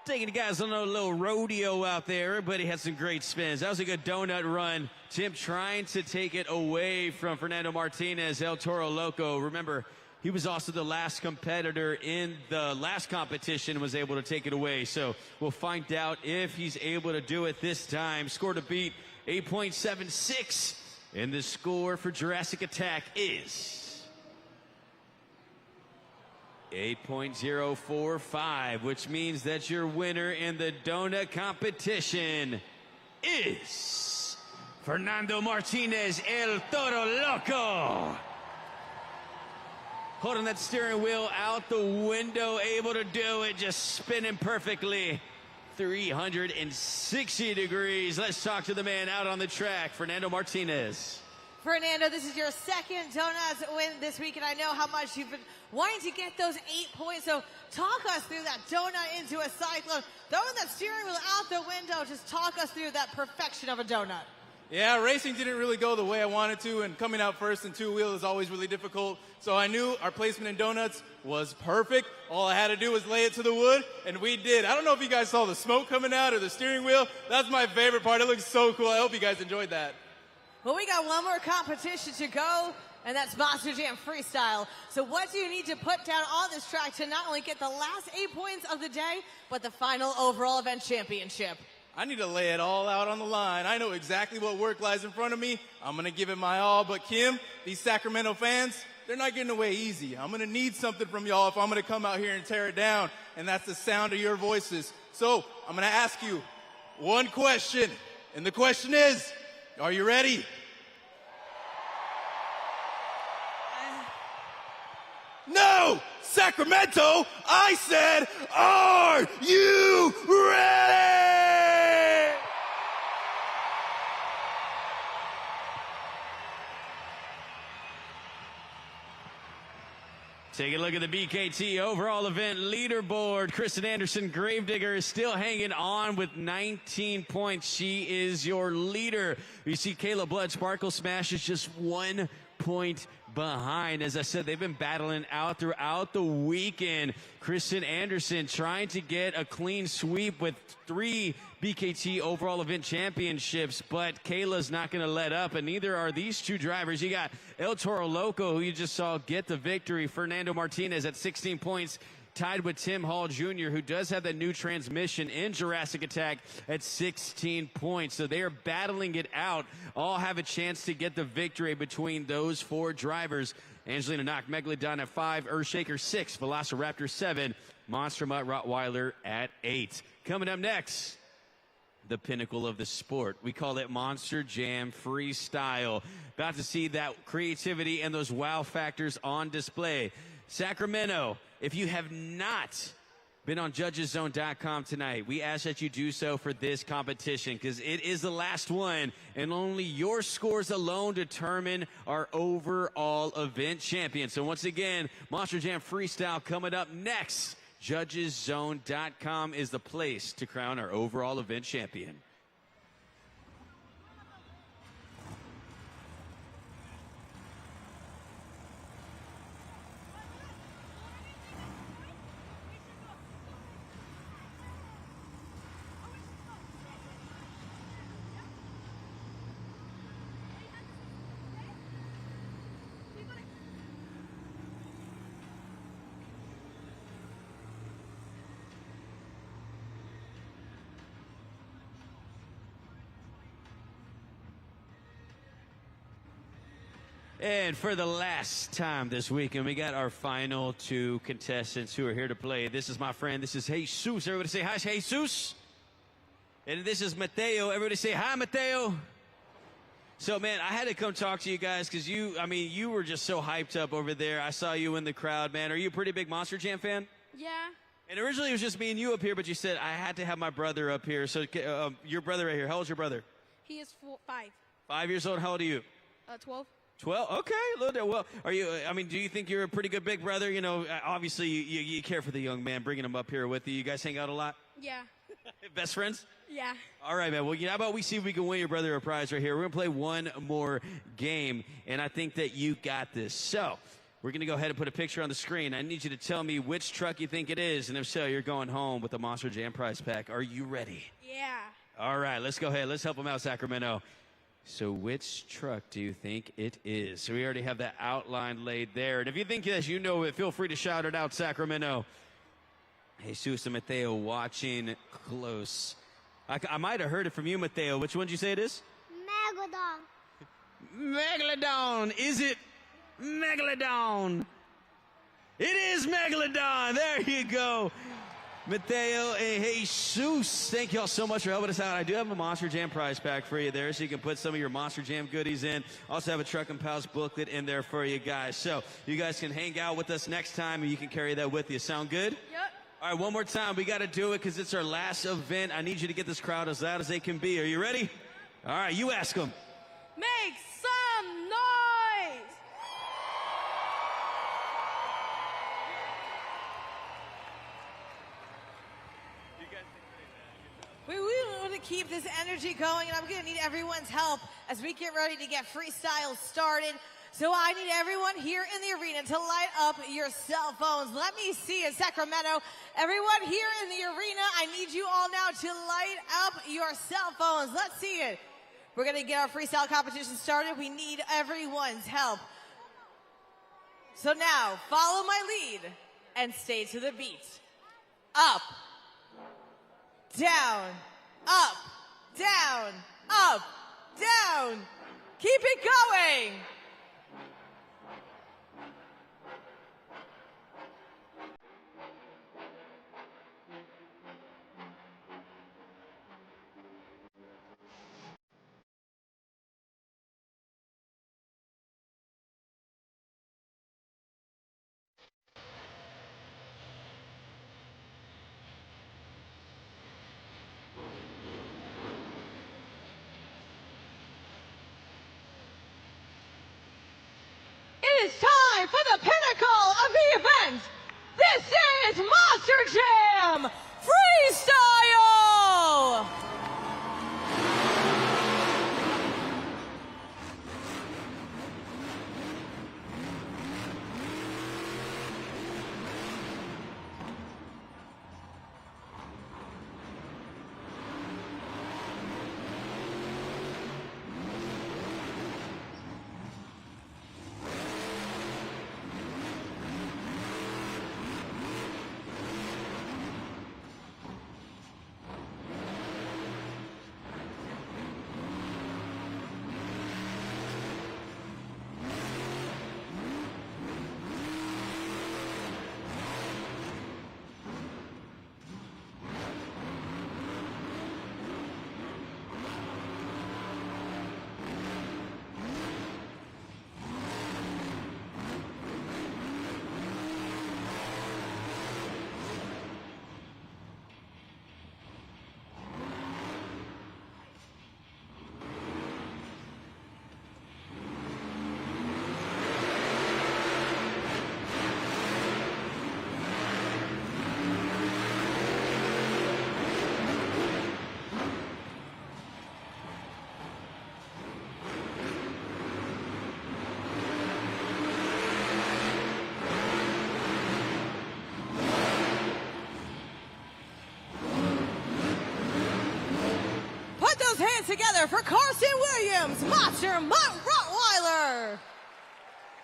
Taking the guys on a little rodeo out there. Everybody had some great spins. That was a good donut run. Tim trying to take it away from Fernando Martinez, El Toro Loco. Remember, he was also the last competitor in the last competition and was able to take it away. So we'll find out if he's able to do it this time. Score to beat 8.76. And the score for Jurassic Attack is 8.045, which means that your winner in the donut competition is Fernando Martinez, El Toro Loco. Holding that steering wheel out the window, able to do it, just spinning perfectly. 360 degrees. Let's talk to the man out on the track, Fernando Martinez. Fernando, this is your second donuts win this week, and I know how much you've been wanting to get those 8 points. So talk us through that donut into a cyclone, throwing that steering wheel out the window. Just talk us through that perfection of a donut. Yeah, racing didn't really go the way I wanted to, and coming out first in two-wheel is always really difficult. So I knew our placement in donuts was perfect. All I had to do was lay it to the wood, and we did. I don't know if you guys saw the smoke coming out or the steering wheel. That's my favorite part. It looks so cool. I hope you guys enjoyed that. Well, we got one more competition to go, and that's Monster Jam Freestyle. So what do you need to put down on this track to not only get the last 8 points of the day, but the final overall event championship? I need to lay it all out on the line. I know exactly what work lies in front of me. I'm going to give it my all. But Kim, these Sacramento fans, they're not getting away easy. I'm going to need something from y'all if I'm going to come out here and tear it down, and that's the sound of your voices. So I'm going to ask you one question, and the question is, are you ready? No! Sacramento, I said, are you ready? Take a look at the BKT overall event leaderboard. Kristen Anderson, Gravedigger, is still hanging on with 19 points. She is your leader. You see Kayla Blood, Sparkle Smash is just 1 point behind. As I said, they've been battling out throughout the weekend. Kristen Anderson trying to get a clean sweep with 3 BKT overall event championships, but Kayla's not going to let up, and neither are these two drivers. You got El Toro Loco, who you just saw get the victory. Fernando Martinez at 16 points, tied with Tim Hall Jr., who does have the new transmission in Jurassic Attack at 16 points. So they are battling it out. All have a chance to get the victory between those 4 drivers. Angelina Knock, Megalodon at 5, Earthshaker 6, Velociraptor 7, Monster Mutt Rottweiler at 8. Coming up next, the pinnacle of the sport. We call it Monster Jam Freestyle. About to see that creativity and those wow factors on display. Sacramento, if you have not been on judgeszone.com tonight, we ask that you do so for this competition because it is the last one, and only your scores alone determine our overall event champion. So once again, Monster Jam Freestyle coming up next. Judgeszone.com is the place to crown our overall event champion. And for the last time this weekend, we got our final 2 contestants who are here to play. This is my friend. This is Jesus. Everybody say hi, Jesus. And this is Mateo. Everybody say hi, Mateo. So, man, I had to come talk to you guys because you were just so hyped up over there. I saw you in the crowd, man. Are you a pretty big Monster Jam fan? Yeah. And originally it was just me and you up here, but you said I had to have my brother up here. So your brother right here, how old's your brother? He is 5. 5 years old. How old are you? 12. 12? Okay, a little bit. Well, are you, do you think you're a pretty good big brother? You know, obviously you care for the young man, bringing him up here with you. You guys hang out a lot? Yeah. Best friends? Yeah. All right, man. Well, how about we see if we can win your brother a prize right here. We're going to play one more game, and I think that you got this. So we're going to go ahead and put a picture on the screen. I need you to tell me which truck you think it is, and if so, you're going home with the Monster Jam prize pack. Are you ready? Yeah. All right, let's go ahead. Let's help them out, Sacramento. So which truck do you think it is? So we already have that outline laid there. And if you think that you know it, feel free to shout it out, Sacramento. Jesus and Mateo watching close. I might have heard it from you, Mateo. Which one did you say it is? Megalodon. Megalodon. Is it Megalodon? It is Megalodon. There you go. Mateo and Jesus, thank y'all so much for helping us out. I do have a Monster Jam prize pack for you there, so you can put some of your Monster Jam goodies in. Also have a Truck and Pals booklet in there for you guys. So you guys can hang out with us next time, and you can carry that with you. Sound good? Yep. All right, one more time. We got to do it because it's our last event. I need you to get this crowd as loud as they can be. Are you ready? All right, you ask them. Make some noise! to keep this energy going, and I'm going to need everyone's help as we get ready to get freestyle started. So I need everyone here in the arena to light up your cell phones. Let me see it, Sacramento. Everyone here in the arena, I need you all now to light up your cell phones. Let's see it. We're going to get our freestyle competition started. We need everyone's help. So now, follow my lead and stay to the beat. Up, down, up, down, up, down. Keep it going. It is time for the pinnacle of the event. This is Monster Jam Freestyle! Hands together for Carson Williams, Monster Mutt Rottweiler.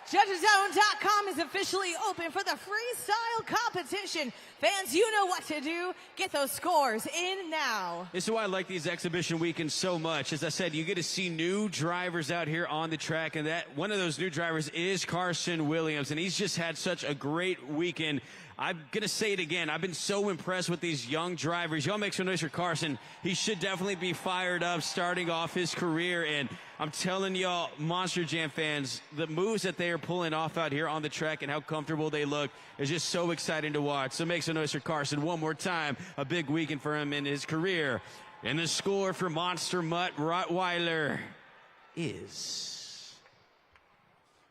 JudgesZone.com is officially open for the freestyle competition. Fans, you know what to do. Get those scores in now. This is why I like these exhibition weekends so much. As I said, you get to see new drivers out here on the track, and that one of those new drivers is Carson Williams, and he's just had such a great weekend. I'm going to say it again. I've been so impressed with these young drivers. Y'all make some noise for Carson. He should definitely be fired up starting off his career. And I'm telling y'all, Monster Jam fans, the moves that they are pulling off out here on the track and how comfortable they look is just so exciting to watch. So make some noise for Carson one more time. A big weekend for him in his career. And the score for Monster Mutt Rottweiler is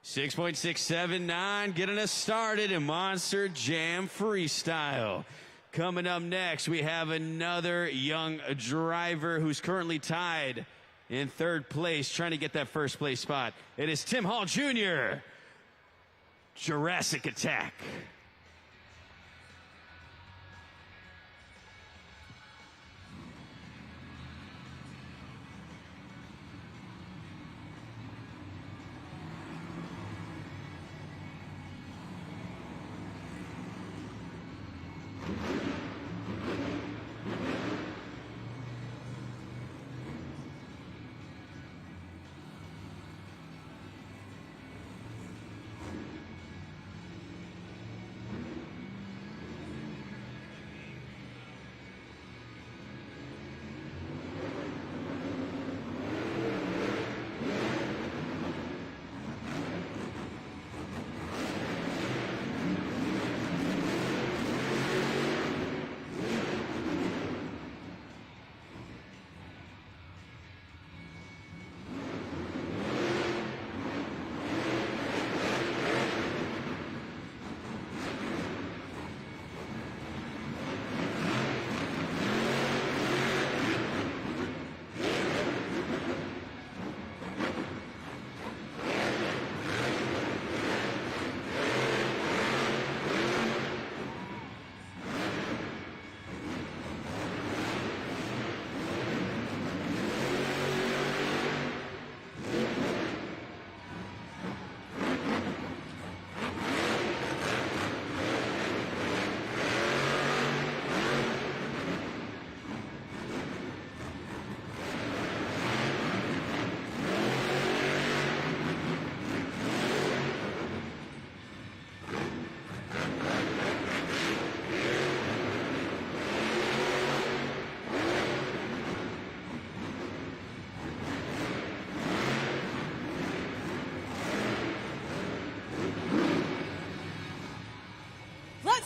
6.679, getting us started in Monster Jam Freestyle. Coming up next, we have another young driver who's currently tied in third place, trying to get that first place spot. It is Tim Hall Jr., Jurassic Attack.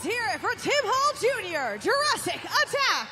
Let's hear it for Tim Hall Jr., Jurassic Attack.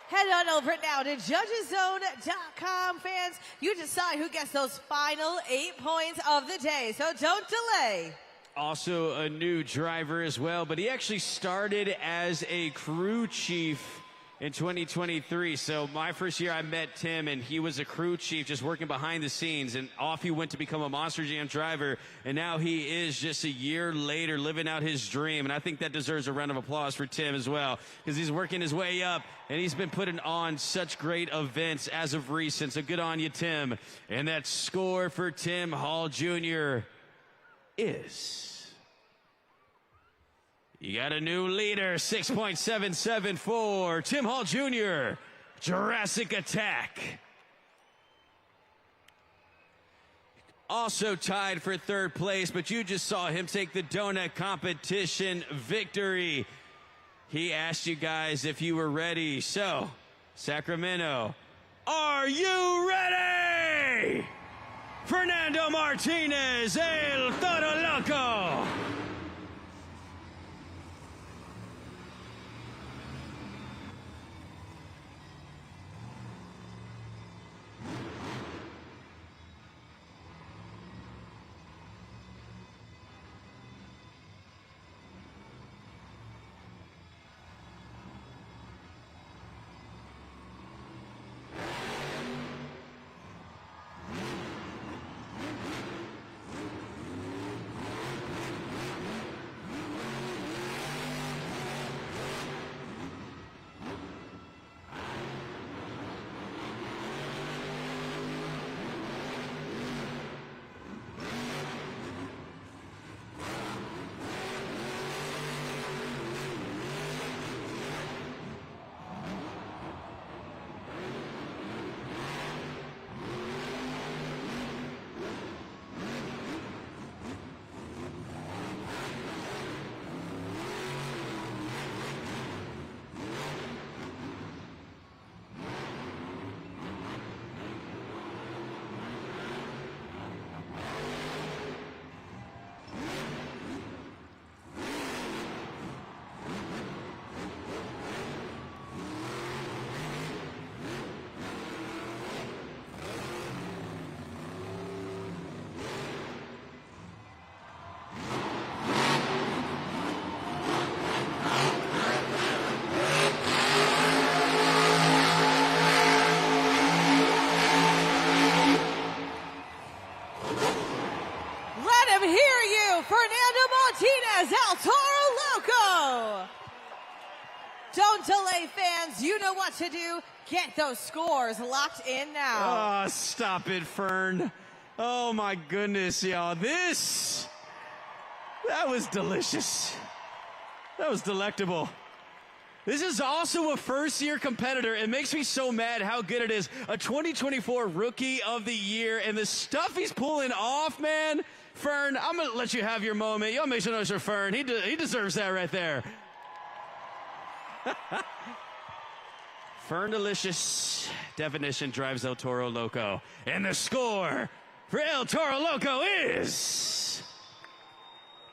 Head on over now to judgeszone.com, fans. You decide who gets those final 8 points of the day, so don't delay. Also a new driver as well, but he actually started as a crew chief in 2023. So my first year I met Tim, and he was a crew chief just working behind the scenes, and off he went to become a Monster Jam driver, and now he is just a year later living out his dream. And I think that deserves a round of applause for Tim as well, because he's working his way up, and he's been putting on such great events as of recent. So good on you, Tim. And that score for Tim Hall Jr. is... You got a new leader, 6.774, Tim Hall Jr., Jurassic Attack. Also tied for third place, but you just saw him take the donut competition victory. He asked you guys if you were ready. So, Sacramento, are you ready? Fernando Martinez, El Toro Loco. Martinez, El Toro Loco. Don't delay, fans. You know what to do. Get those scores locked in now. Oh, stop it, Fern. Oh, my goodness, y'all. That was delicious. That was delectable. This is also a first-year competitor. It makes me so mad how good it is. A 2024 Rookie of the Year, and the stuff he's pulling off, man. Fern, I'm going to let you have your moment. Y'all make some noise for Fern. He deserves that right there. Fern Delicious definition drives El Toro Loco. And the score for El Toro Loco is...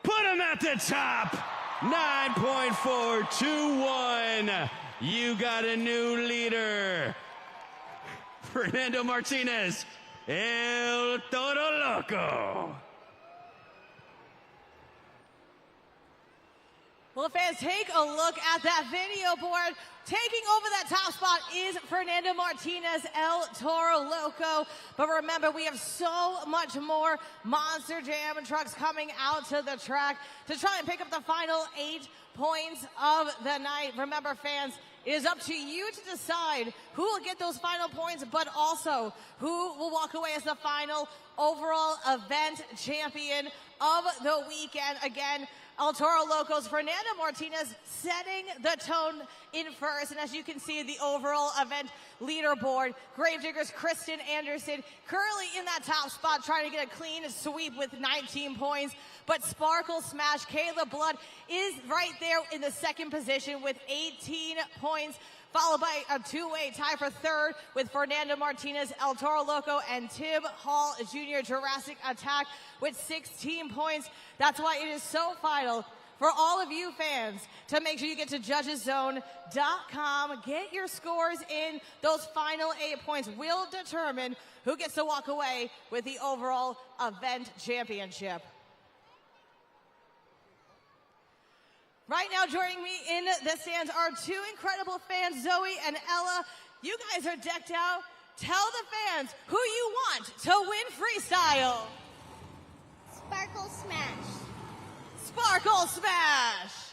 Put him at the top! 9.421. You got a new leader. Fernando Martinez, El Toro Loco. Well, fans, take a look at that video board. Taking over that top spot is Fernando Martinez, El Toro Loco. But remember, we have so much more Monster Jam trucks coming out to the track to try and pick up the final 8 points of the night. Remember, fans, it is up to you to decide who will get those final points, but also who will walk away as the final overall event champion of the weekend. Again, El Toro Loco's Fernando Martinez setting the tone in first. And as you can see, the overall event leaderboard, Gravedigger's Kristen Anderson currently in that top spot, trying to get a clean sweep with 19 points. But Sparkle Smash, Caleb Blood is right there in the second position with 18 points, followed by a two-way tie for third with Fernando Martinez, El Toro Loco, and Tim Hall Jr. Jurassic Attack with 16 points. That's why it is so vital for all of you fans to make sure you get to judgeszone.com. Get your scores in. Those final 8 points will determine who gets to walk away with the overall event championship. Right now, joining me in the stands are two incredible fans, Zoe and Ella. You guys are decked out. Tell the fans who you want to win freestyle. Sparkle Smash. Sparkle Smash.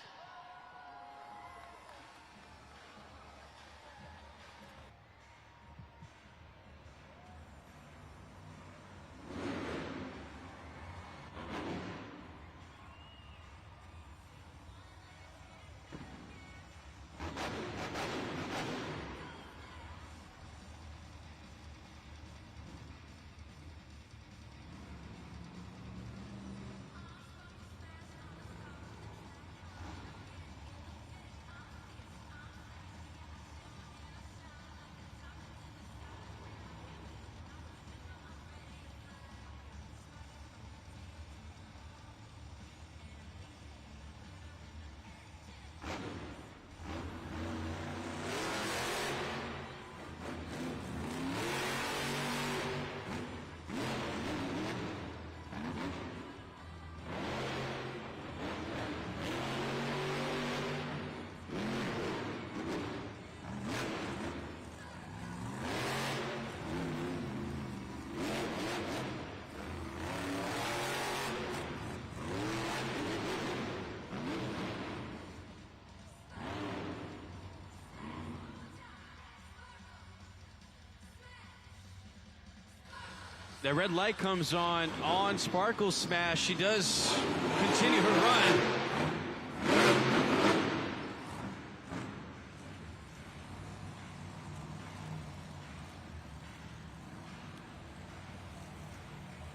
The red light comes on Sparkle Smash. She does continue her run.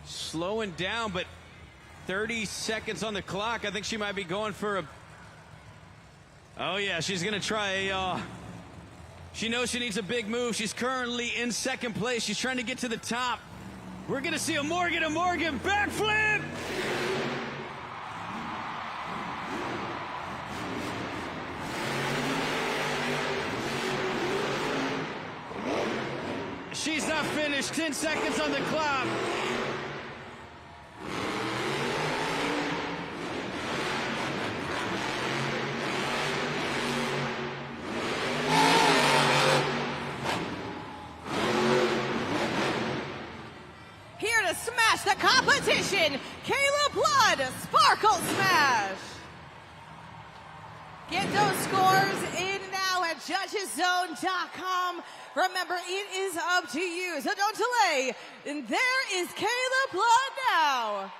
Slowing down, but 30 seconds on the clock. I think she might be going for a... Oh yeah, she's gonna try a... She knows she needs a big move. She's currently in second place. She's trying to get to the top. We're gonna see a Morgan backflip! She's not finished, 10 seconds on the clock. Smash the competition, Kayla Blood, Sparkle Smash. Get those scores in now at judgeszone.com. Remember, it is up to you, so don't delay. And there is Kayla Blood now.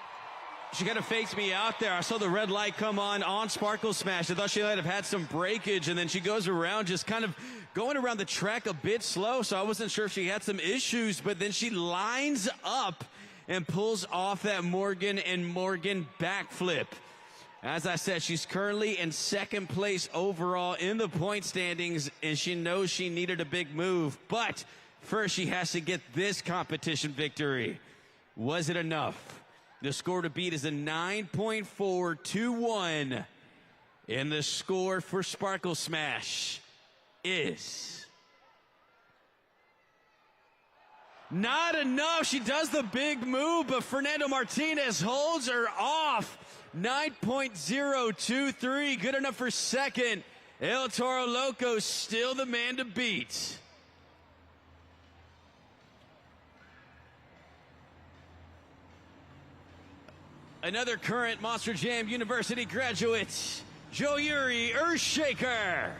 She kind of faked me out there. I saw the red light come on Sparkle Smash. I thought she might have had some breakage, and then she goes around just kind of going around the track a bit slow, so I wasn't sure if she had some issues, but then she lines up and pulls off that Morgan backflip. As I said, she's currently in second place overall in the point standings, and she knows she needed a big move. But first, she has to get this competition victory. Was it enough? The score to beat is a 9.421. And the score for Sparkle Smash is... not enough. She does the big move, but Fernando Martinez holds her off. 9.023, good enough for second. El Toro Loco still the man to beat. Another current Monster Jam University graduate, Joyuri Earthshaker.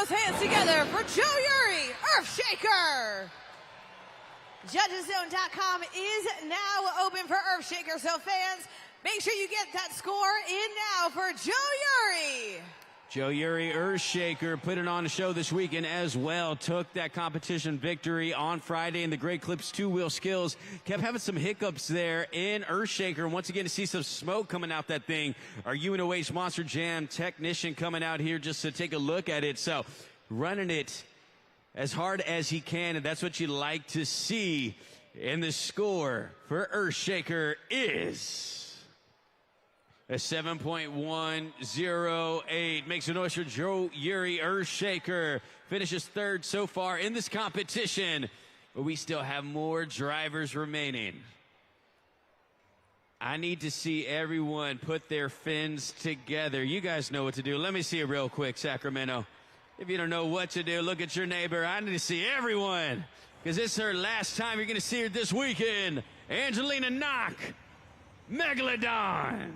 those hands together for Joe Uri, Earthshaker. JudgesZone.com is now open for Earthshaker, so fans, make sure you get that score in now for Joe Uri. Joe Uri, Earthshaker, put it on the show this weekend as well. Took that competition victory on Friday in the Great Clips two-wheel skills. Kept having some hiccups there in Earthshaker. And once again, to see some smoke coming out that thing. Our UNOH Monster Jam technician coming out here just to take a look at it. So running it as hard as he can, and that's what you like to see. And the score for Earthshaker is a 7.108. Makes a noise for Joe Uri. Earthshaker finishes third so far in this competition, but we still have more drivers remaining. I need to see everyone put their fins together. You guys know what to do. Let me see it real quick, Sacramento. If you don't know what to do, look at your neighbor. I need to see everyone, because it's her last time you're going to see her this weekend. Angelina Knock, Megalodon.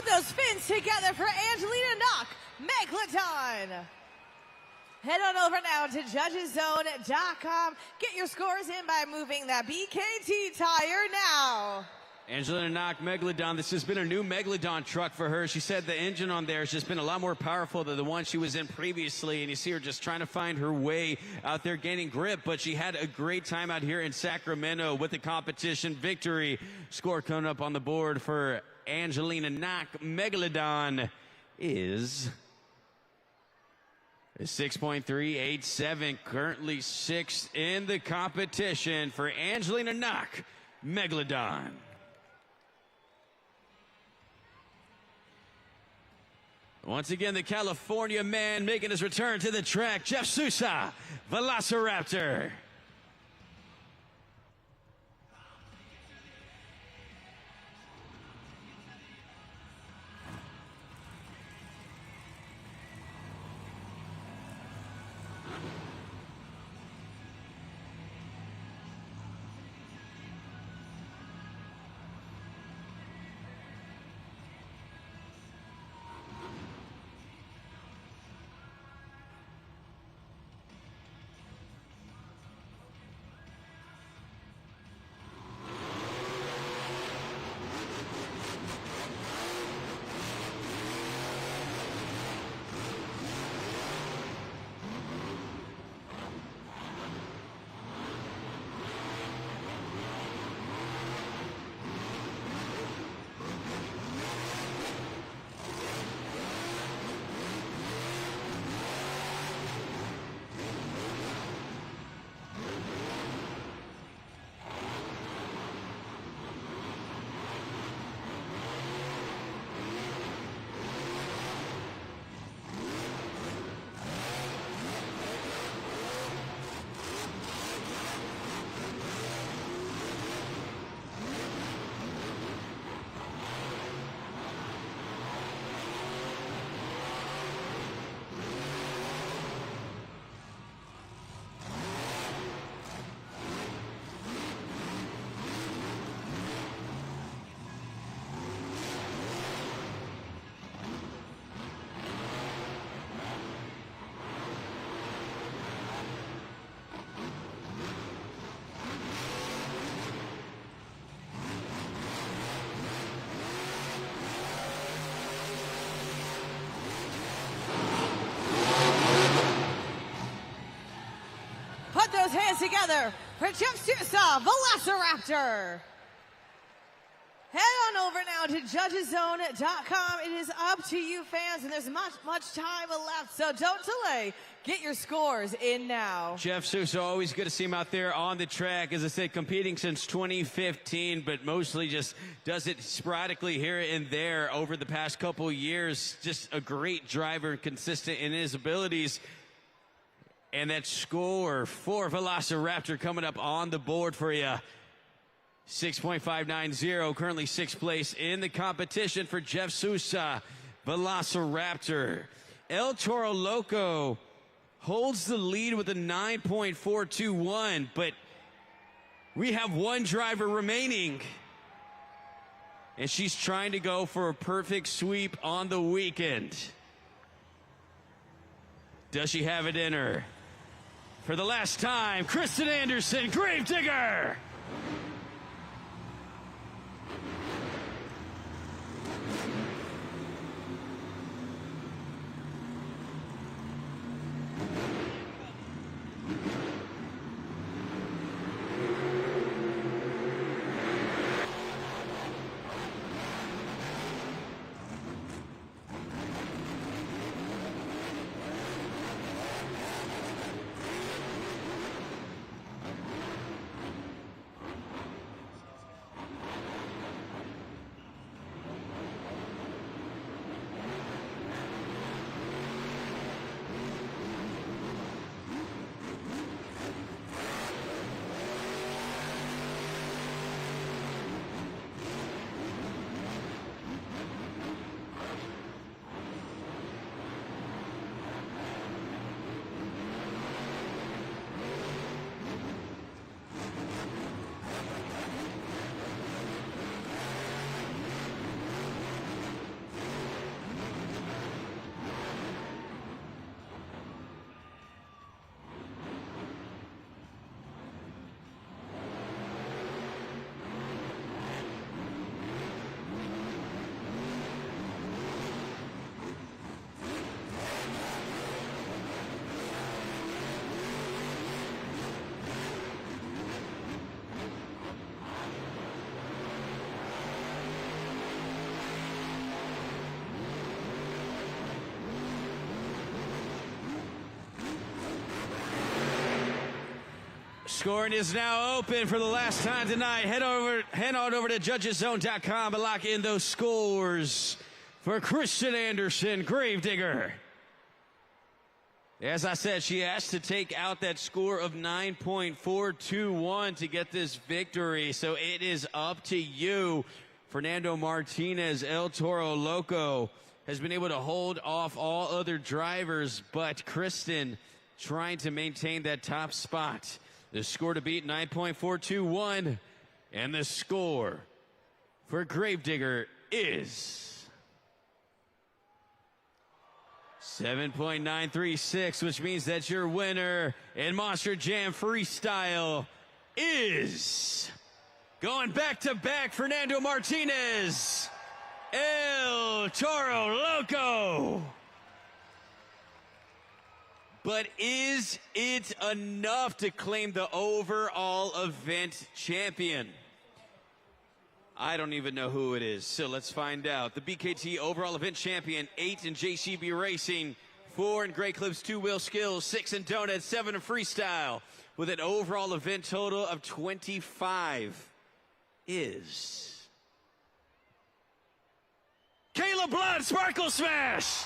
Those fins together for Angelina Knock, Megalodon. Head on over now to JudgesZone.com. Get your scores in by moving that BKT tire now. Angelina Knock, Megalodon. This has been a new Megalodon truck for her. She said the engine on there has just been a lot more powerful than the one she was in previously, and you see her just trying to find her way out there gaining grip, but she had a great time out here in Sacramento with the competition victory. Score coming up on the board for Angelina Knock, Megalodon, is a 6.387, currently sixth in the competition for Angelina Knock, Megalodon. Once again, the California man making his return to the track, Jeff Sousa, Velociraptor. those hands together for Jeff Sousa, Velociraptor. Head on over now to judgeszone.com. It is up to you, fans, and there's much time left, so don't delay. Get your scores in now. Jeff Sousa, always good to see him out there on the track. As I said, competing since 2015, but mostly just does it sporadically here and there over the past couple years. Just a great driver, consistent in his abilities. And that score for Velociraptor coming up on the board for you. 6.590, currently 6th place in the competition for Jeff Sousa, Velociraptor. El Toro Loco holds the lead with a 9.421, but we have one driver remaining. And she's trying to go for a perfect sweep on the weekend. Does she have it in her? For the last time, Kristen Anderson, Gravedigger! Scoring is now open for the last time tonight. Head on over to judgeszone.com and lock in those scores for Kristen Anderson, Gravedigger. As I said, she has to take out that score of 9.421 to get this victory. So it is up to you. Fernando Martinez, El Toro Loco, has been able to hold off all other drivers, but Kristen trying to maintain that top spot. The score to beat, 9.421, and the score for Gravedigger is 7.936, which means that your winner in Monster Jam Freestyle is going back-to-back Fernando Martinez, El Toro Loco. But is it enough to claim the overall event champion? I don't even know who it is, so let's find out. The BKT overall event champion, 8 in JCB Racing, 4 in Great Clips 2-wheel skills, 6 in Donut, 7 in freestyle, with an overall event total of 25 is Kayla Blood, Sparkle Smash!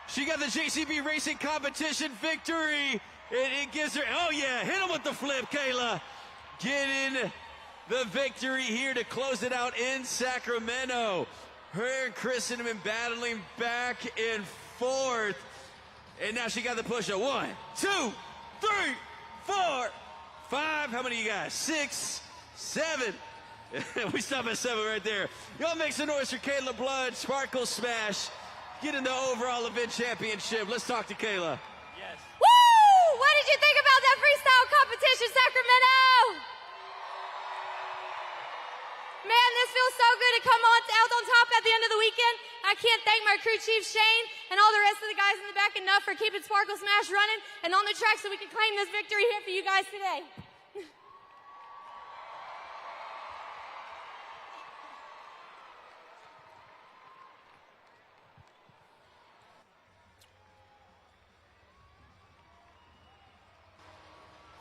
She got the JCB Racing competition victory. And it gives her, oh yeah, hit him with the flip, Kayla. Getting the victory here to close it out in Sacramento. Her and Kristen have been battling back and forth. And now she got the push-up. 1, 2, 3, 4, 5. How many you got? 6, 7. We stop at 7 right there. Y'all make some noise for Kayla Blood, Sparkle Smash. Getting the overall event championship. Let's talk to Kayla. Yes. Woo! What did you think about that freestyle competition, Sacramento? Man, this feels so good to come out on top at the end of the weekend. I can't thank my crew chief, Shane, and all the rest of the guys in the back enough for keeping Sparkle Smash running and on the track so we can claim this victory here for you guys today.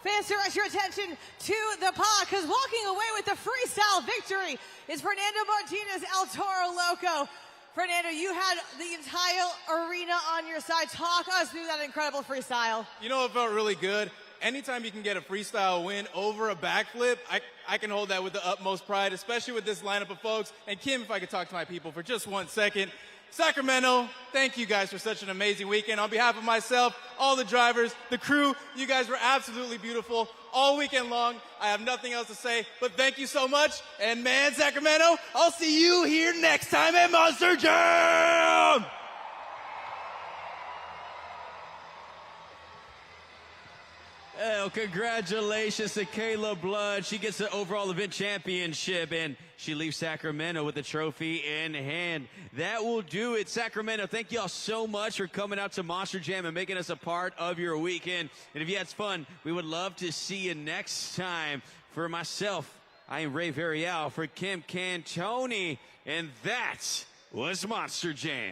Fans, direct your attention to the pod, because walking away with the freestyle victory is Fernando Martinez, El Toro Loco. Fernando, you had the entire arena on your side. Talk us through that incredible freestyle. You know, it felt really good. Anytime you can get a freestyle win over a backflip, I can hold that with the utmost pride, especially with this lineup of folks. And Kim, if I could talk to my people for just 1 second. Sacramento, thank you guys for such an amazing weekend. On behalf of myself, all the drivers, the crew, you guys were absolutely beautiful all weekend long. I have nothing else to say, but thank you so much. And man, Sacramento, I'll see you here next time at Monster Jam! Well, congratulations to Kayla Blood. She gets the overall event championship, and she leaves Sacramento with the trophy in hand. That will do it. Sacramento, thank you all so much for coming out to Monster Jam and making us a part of your weekend. And if you had fun, we would love to see you next time. For myself, I am Ray Varial. For Kim Cantoni, and that was Monster Jam.